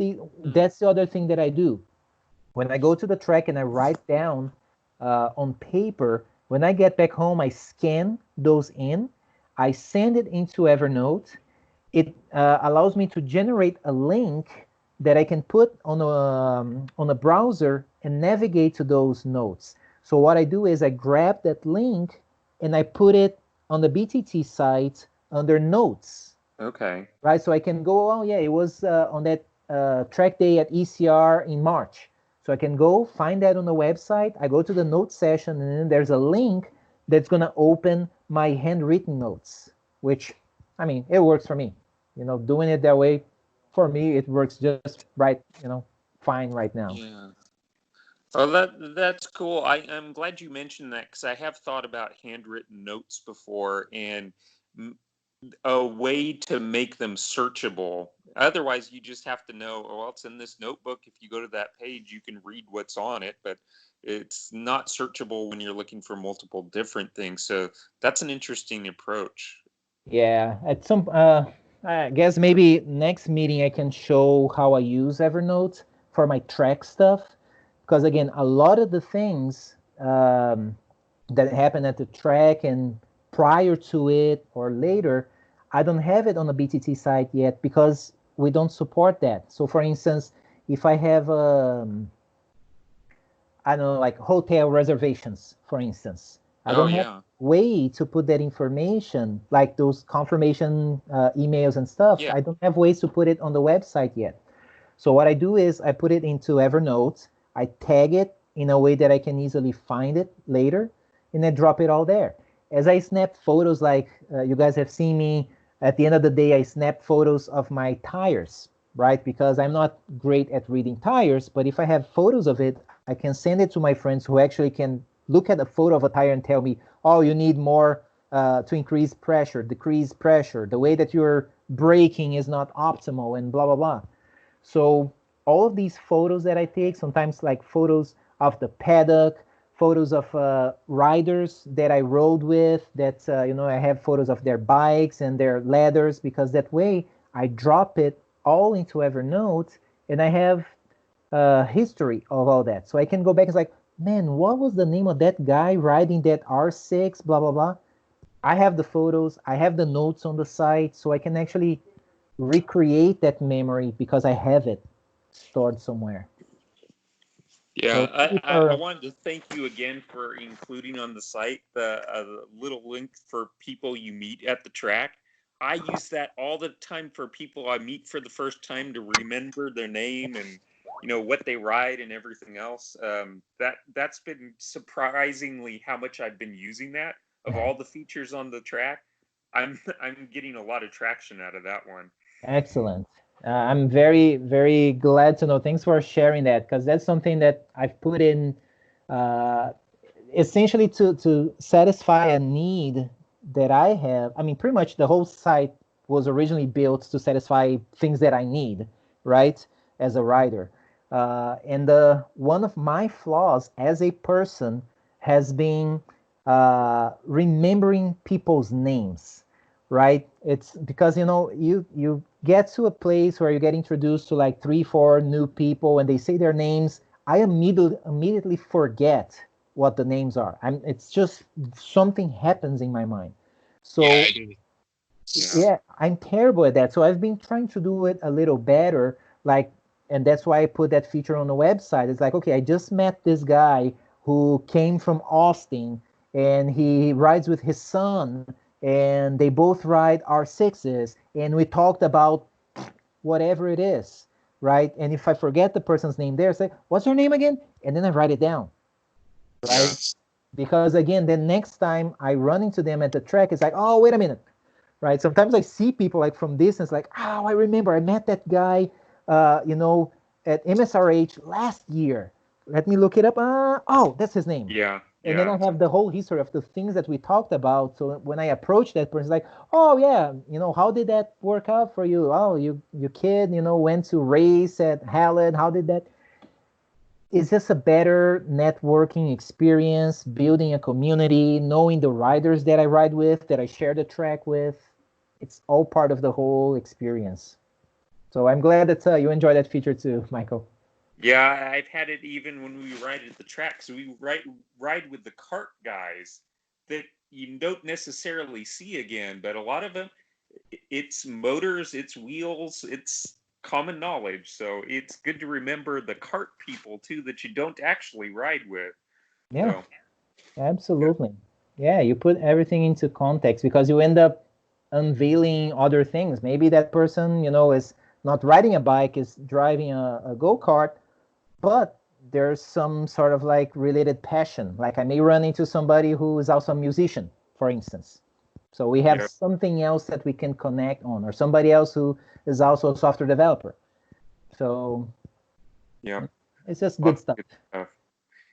that's the other thing that I do. When I go to the track and I write down on paper, when I get back home, I scan those in, I send it into Evernote. It allows me to generate a link that I can put on a browser and navigate to those notes. So what I do is I grab that link and I put it on the BTT site under notes. Okay. Right, so I can go, oh yeah, it was on that track day at ECR in March. So I can go find that on the website. I go to the note session, and then there's a link that's gonna open my handwritten notes, which, I mean, it works for me. Doing it that way, for me, it works just right, fine right now. Yeah. Oh, that's cool. I'm glad you mentioned that because I have thought about handwritten notes before and a way to make them searchable. Otherwise, you just have to know, oh, well, it's in this notebook. If you go to that page, you can read what's on it, but it's not searchable when you're looking for multiple different things. So that's an interesting approach. Yeah, I guess maybe next meeting I can show how I use Evernote for my track stuff. Because again, a lot of the things that happen at the track and prior to it or later, I don't have it on the BTT site yet because we don't support that. So for instance, if I have, I don't know, like hotel reservations, for instance, I Oh, don't have yeah. way to put that information, like those confirmation emails and stuff. Yeah. I don't have ways to put it on the website yet. So what I do is I put it into Evernote, I tag it in a way that I can easily find it later, and I drop it all there. As I snap photos, like you guys have seen me, at the end of the day, I snap photos of my tires, right? Because I'm not great at reading tires, but if I have photos of it, I can send it to my friends who actually can look at a photo of a tire and tell me, oh, you need more to increase pressure, decrease pressure, the way that you're braking is not optimal, and blah, blah, blah. So all of these photos that I take, sometimes like photos of the paddock, photos of riders that I rode with, that, I have photos of their bikes and their ladders, because that way I drop it all into Evernote and I have history of all that. So I can go back and it's like, man, what was the name of that guy riding that R6, blah, blah, blah. I have the photos, I have the notes on the site, so I can actually recreate that memory because I have it stored somewhere. Yeah, So thank you I for, wanted to thank you again for including on the site the little link for people you meet at the track. I use that all the time for people I meet for the first time to remember their name and what they ride and everything else. That's been surprisingly how much I've been using that. Of all the features on the track, I'm getting a lot of traction out of that one. excellent. I'm very, very glad to know. Thanks for sharing that, because that's something that I've put in uh, essentially to satisfy a need that I have. I mean, pretty much the whole site was originally built to satisfy things that I need, right, as a writer. And one of my flaws as a person has been remembering people's names, right? It's because you get to a place where you get introduced to like 3 4 new people and they say their names. I immediately forget what the names are. It's just something happens in my mind. Yeah, So I do. yeah, I'm terrible at that. So I've been trying to do it a little better, like, and that's why I put that feature on the website. It's like, okay, I just met this guy who came from Austin and he rides with his son and they both ride R6s and we talked about whatever it is, right? And if I forget the person's name there, say, what's your name again? And then I write it down, right? Yeah. Because again, the next time I run into them at the track, it's like, oh, wait a minute, right? Sometimes I see people like from distance, like, oh, I remember I met that guy, at MSRH last year. Let me look it up. Oh, that's his name. Yeah. And then Yeah. I have the whole history of the things that we talked about. So when I approach that person, it's like, oh yeah, how did that work out for you? Oh, your kid, went to race at Hallett. How did that? It's just a better networking experience, building a community, knowing the riders that I ride with, that I share the track with. It's all part of the whole experience. So I'm glad that you enjoy that feature too, Michael. Yeah, I've had it even when we ride at the track. So we ride with the cart guys that you don't necessarily see again, but a lot of them, it's motors, it's wheels, it's common knowledge. So it's good to remember the cart people too that you don't actually ride with. Yeah, So absolutely. Yeah, you put everything into context because you end up unveiling other things. Maybe that person, is not riding a bike, is driving a go-kart, but there's some sort of like related passion. Like I may run into somebody who is also a musician, for instance. So we have yeah, something else that we can connect on, or somebody else who is also a software developer. So yeah, it's just good lots of stuff. good stuff.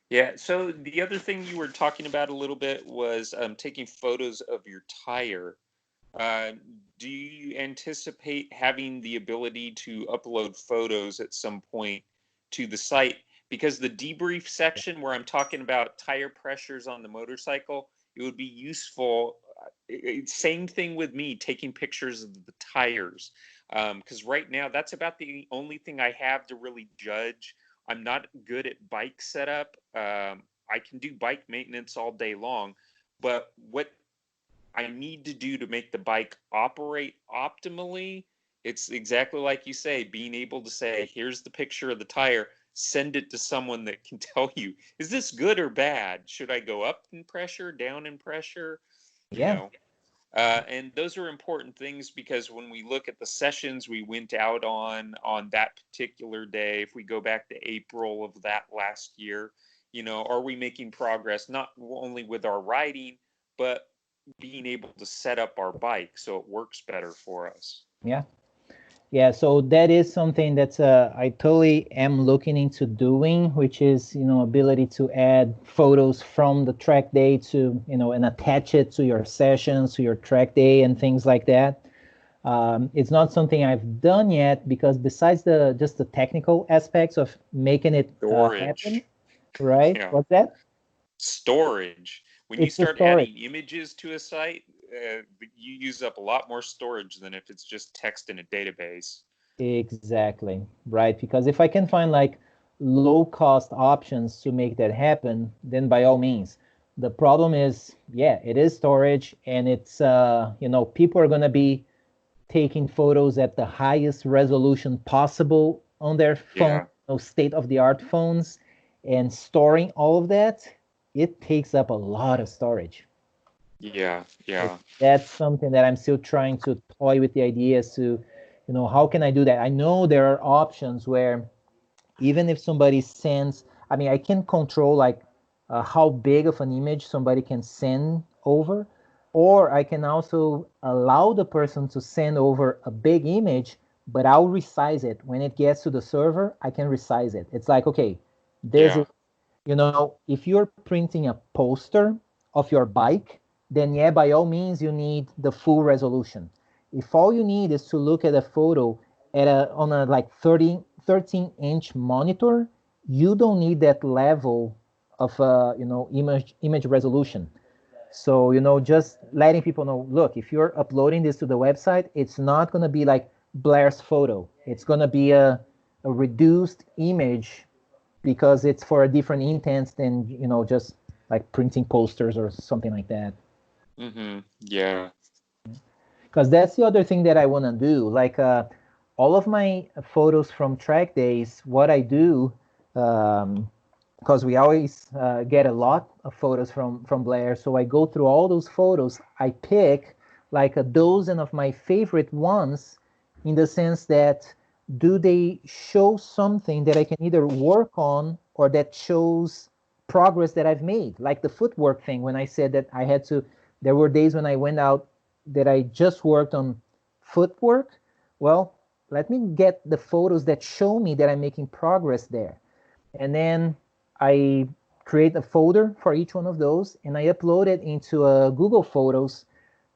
Yeah. So the other thing you were talking about a little bit was taking photos of your tire. Uh, do you anticipate having the ability to upload photos at some point to the site? Because the debrief section where I'm talking about tire pressures on the motorcycle, it would be useful. Same thing with me taking pictures of the tires. Because right now, that's about the only thing I have to really judge. I'm not good at bike setup. I can do bike maintenance all day long, but what I need to do to make the bike operate optimally, it's exactly like you say, being able to say, here's the picture of the tire, send it to someone that can tell you, is this good or bad? Should I go up in pressure, down in pressure? You Yeah. know, and those are important things because when we look at the sessions we went out on that particular day, if we go back to April of that last year, are we making progress not only with our riding, but being able to set up our bike so it works better for us? Yeah. Yeah, so that is something that I totally am looking into doing, which is, ability to add photos from the track day to, and attach it to your sessions, to your track day and things like that. It's not something I've done yet because besides just the technical aspects of making it happen, Storage. right? Yeah. What's that? Storage. When you It's the start storage. adding images to a site, you use up a lot more storage than if it's just text in a database. Exactly, right? Because if I can find like low cost options to make that happen, then by all means. The problem is, yeah, it is storage and it's people are going to be taking photos at the highest resolution possible on their phone, Yeah. state of the art phones, and storing all of that. It takes up a lot of storage. Yeah. So Yeah. that's something that I'm still trying to toy with the idea as to, how can I do that? I know there are options where even if somebody sends, I mean, I can control like how big of an image somebody can send over, or I can also allow the person to send over a big image, but I'll resize it. When it gets to the server, I can resize it. It's like, okay, this Yeah. is, if you're printing a poster of your bike, then yeah, by all means, you need the full resolution. If all you need is to look at a photo on a like 13-inch monitor, you don't need that level of image resolution. So just letting people know, look, if you're uploading this to the website, it's not going to be like Blair's photo. It's going to be a reduced image because it's for a different intent than just like printing posters or something like that. Yeah. Because that's the other thing that I want to do. Like all of my photos from track days, what I do, because we always get a lot of photos from Blair, so I go through all those photos. I pick like a dozen of my favorite ones, in the sense that do they show something that I can either work on or that shows progress that I've made, like the footwork thing. When I said that I had to, there were days when I went out that I just worked on footwork. Well, let me get the photos that show me that I'm making progress there. And then I create a folder for each one of those and I upload it into Google Photos,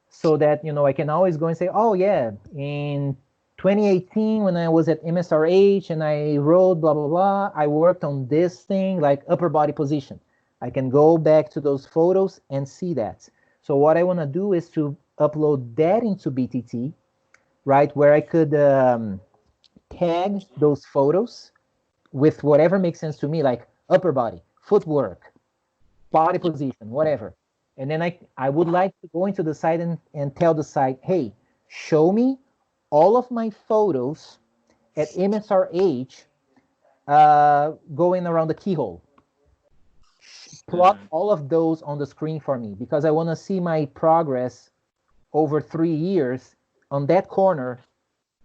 so that I can always go and say, oh yeah, in 2018 when I was at MSRH and I rode blah blah blah, I worked on this thing like upper body position. I can go back to those photos and see that. So what I want to do is to upload that into BTT, right, where I could tag those photos, with whatever makes sense to me, like upper body, footwork, body position, whatever. And then I would like to go into the site and tell the site, hey, show me all of my photos at MSRH going around the keyhole. Plot all of those on the screen for me because I want to see my progress over 3 years on that corner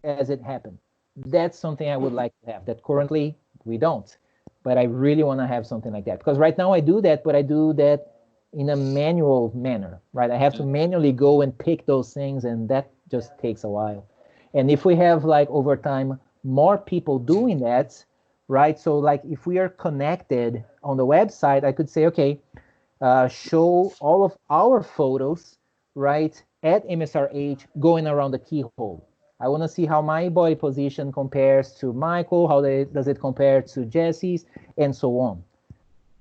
as it happened. That's something I would like to have that currently we don't. But I really want to have something like that because right now I do that, but I do that in a manual manner, right? I have to manually go and pick those things, and that just takes a while. And if we have like over time more people doing that, right? So like if we are connected on the website, I could say, okay, show all of our photos, right, at MSRH going around the keyhole. I want to see how my body position compares to Michael, does it compare to Jesse's, and so on,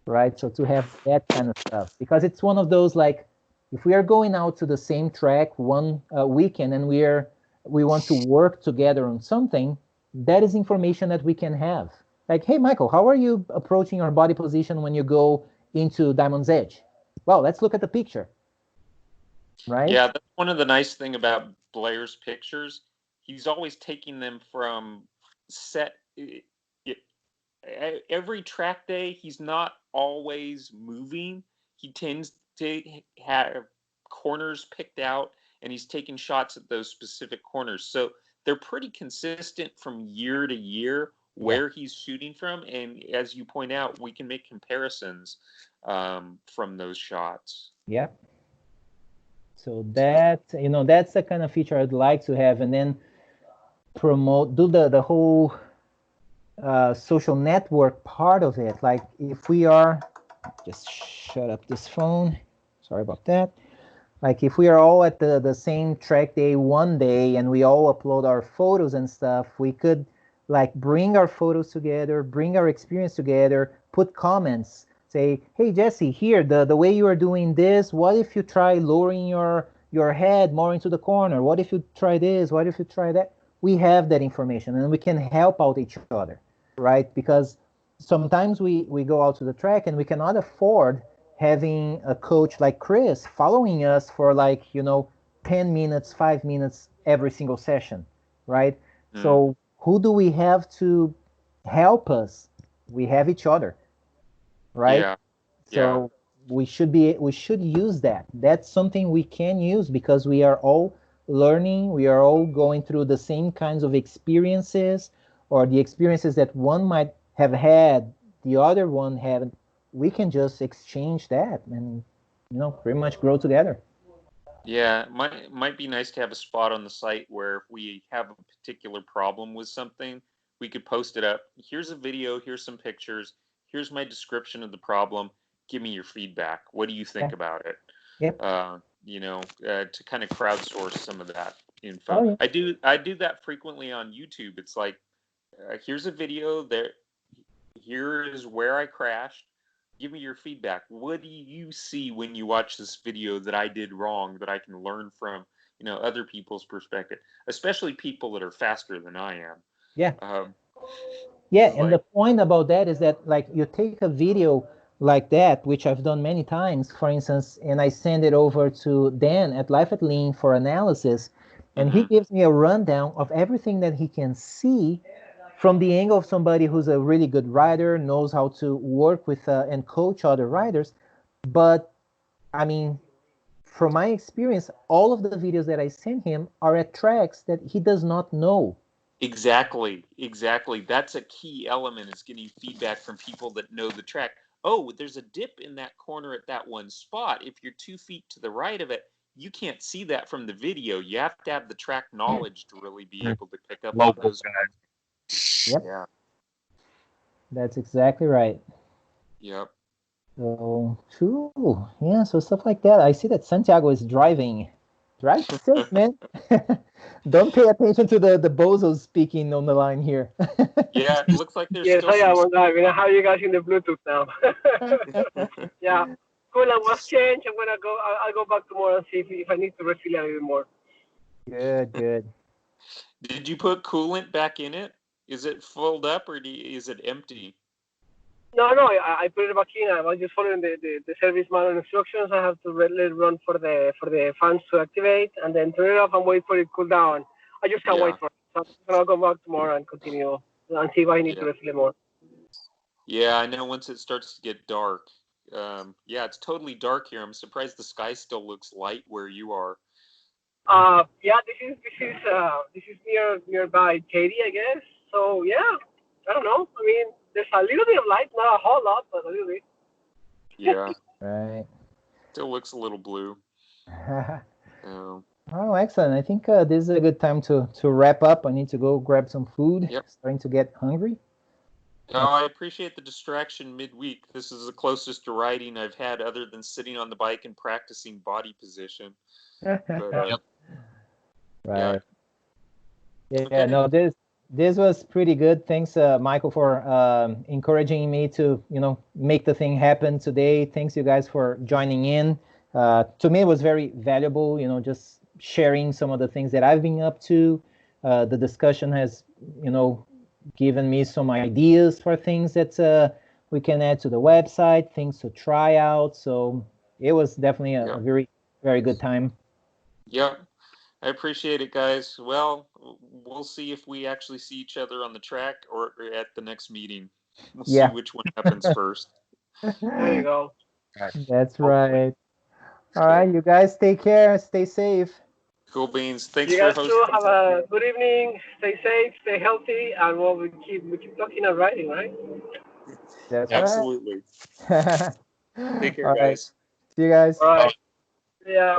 right? So to have that kind of stuff, because it's one of those like, if we are going out to the same track one weekend and we want to work together on something, that is information that we can have. Like, hey, Michael, how are you approaching your body position when you go into Diamond's Edge? Well, let's look at the picture, right? Yeah, that's one of the nice thing about Blair's pictures. He's always taking them from set. Every track day, he's not always moving. He tends to have corners picked out, and he's taking shots at those specific corners. So they're pretty consistent from year to year where he's shooting from. And as you point out, we can make comparisons from those shots. Yeah. So that, that's the kind of feature I'd like to have, and then do the whole social network part of it. Like if we are, just shut up this phone. Sorry about that. Like if we are all at the same track day one day and we all upload our photos and stuff, we could like bring our photos together, bring our experience together, put comments, say, hey, Jesse, here, the way you are doing this, what if you try lowering your head more into the corner? What if you try this? What if you try that? We have that information and we can help out each other, right? Because sometimes we go out to the track and we cannot afford having a coach like Chris following us for 10 minutes, 5 minutes every single session, right? So who do we have to help us? We have each other, right? Yeah. So we should use that. That's something we can use because we are all learning. We are all going through the same kinds of experiences, or the experiences that one might have had, the other one haven't. We can just exchange that and pretty much grow together. Yeah, might be nice to have a spot on the site where if we have a particular problem with something, we could post it up. Here's a video, here's some pictures, here's my description of the problem. Give me your feedback. What do you think about it? Yep. To kind of crowdsource some of that info. Oh, yeah. I do that frequently on YouTube. It's like, here's a video there. Here is where I crashed. Give me your feedback. What do you see when you watch this video that I did wrong that I can learn from, other people's perspective, especially people that are faster than I am. Yeah. And the point about that is that like you take a video like that, which I've done many times, for instance, and I send it over to Dan at Life at Lean for analysis, and he gives me a rundown of everything that he can see from the angle of somebody who's a really good rider, knows how to work with and coach other riders. But I mean, from my experience, all of the videos that I send him are at tracks that he does not know. Exactly. That's a key element, is getting feedback from people that know the track. Oh, there's a dip in that corner at that one spot. If you're 2 feet to the right of it, you can't see that from the video. You have to have the track knowledge to really be able to pick up on those guys. Yep. Yeah. That's exactly right. Yep. So cool. Yeah, so stuff like that. I see that Santiago is driving. Drive safe, man. Don't pay attention to the bozos speaking on the line here. Yeah, it looks like there's yes, still I am on driving. I have you guys in the Bluetooth now. Yeah. Coolant was changed. I'm gonna go. I'll go back tomorrow and see if I need to refill a little more. Good. Did you put coolant back in it? Is it filled up or is it empty? No, I put it back in. I was just following the service manual instructions. I have to let it run for the fans to activate, and then turn it off and wait for it to cool down. I just can't wait for it. So I'm gonna go back tomorrow and continue and see if I need to refill it more. Yeah, I know once it starts to get dark. Yeah, it's totally dark here. I'm surprised the sky still looks light where you are. Yeah, this is nearby Katy, I guess. So yeah, I don't know. I mean, there's a little bit of light, not a whole lot, but a little bit. Yeah, Right. still looks a little blue. Oh, Oh, excellent. I think this is a good time to wrap up. I need to go grab some food. Yep. Starting to get hungry. no, I appreciate the distraction midweek. This is the closest to riding I've had other than sitting on the bike and practicing body position. But, Yep. Right. Yeah, Okay. no, this was pretty good. Thanks, Michael, for encouraging me to, make the thing happen today. Thanks, you guys, for joining in. To me, it was very valuable, just sharing some of the things that I've been up to. The discussion has, given me some ideas for things that we can add to the website, things to try out. So it was definitely a very, very good time. Yep. I appreciate it, guys. Well, we'll see if we actually see each other on the track or at the next meeting. We'll see which one happens first. There you go. That's right. All right, you guys take care. Stay safe. Cool beans. Thanks You for guys hosting. too. Have a good evening. Stay safe. Stay healthy, and we keep talking and writing, right? That's Absolutely. right. Take care, All right. guys. See you guys. All right. Yeah.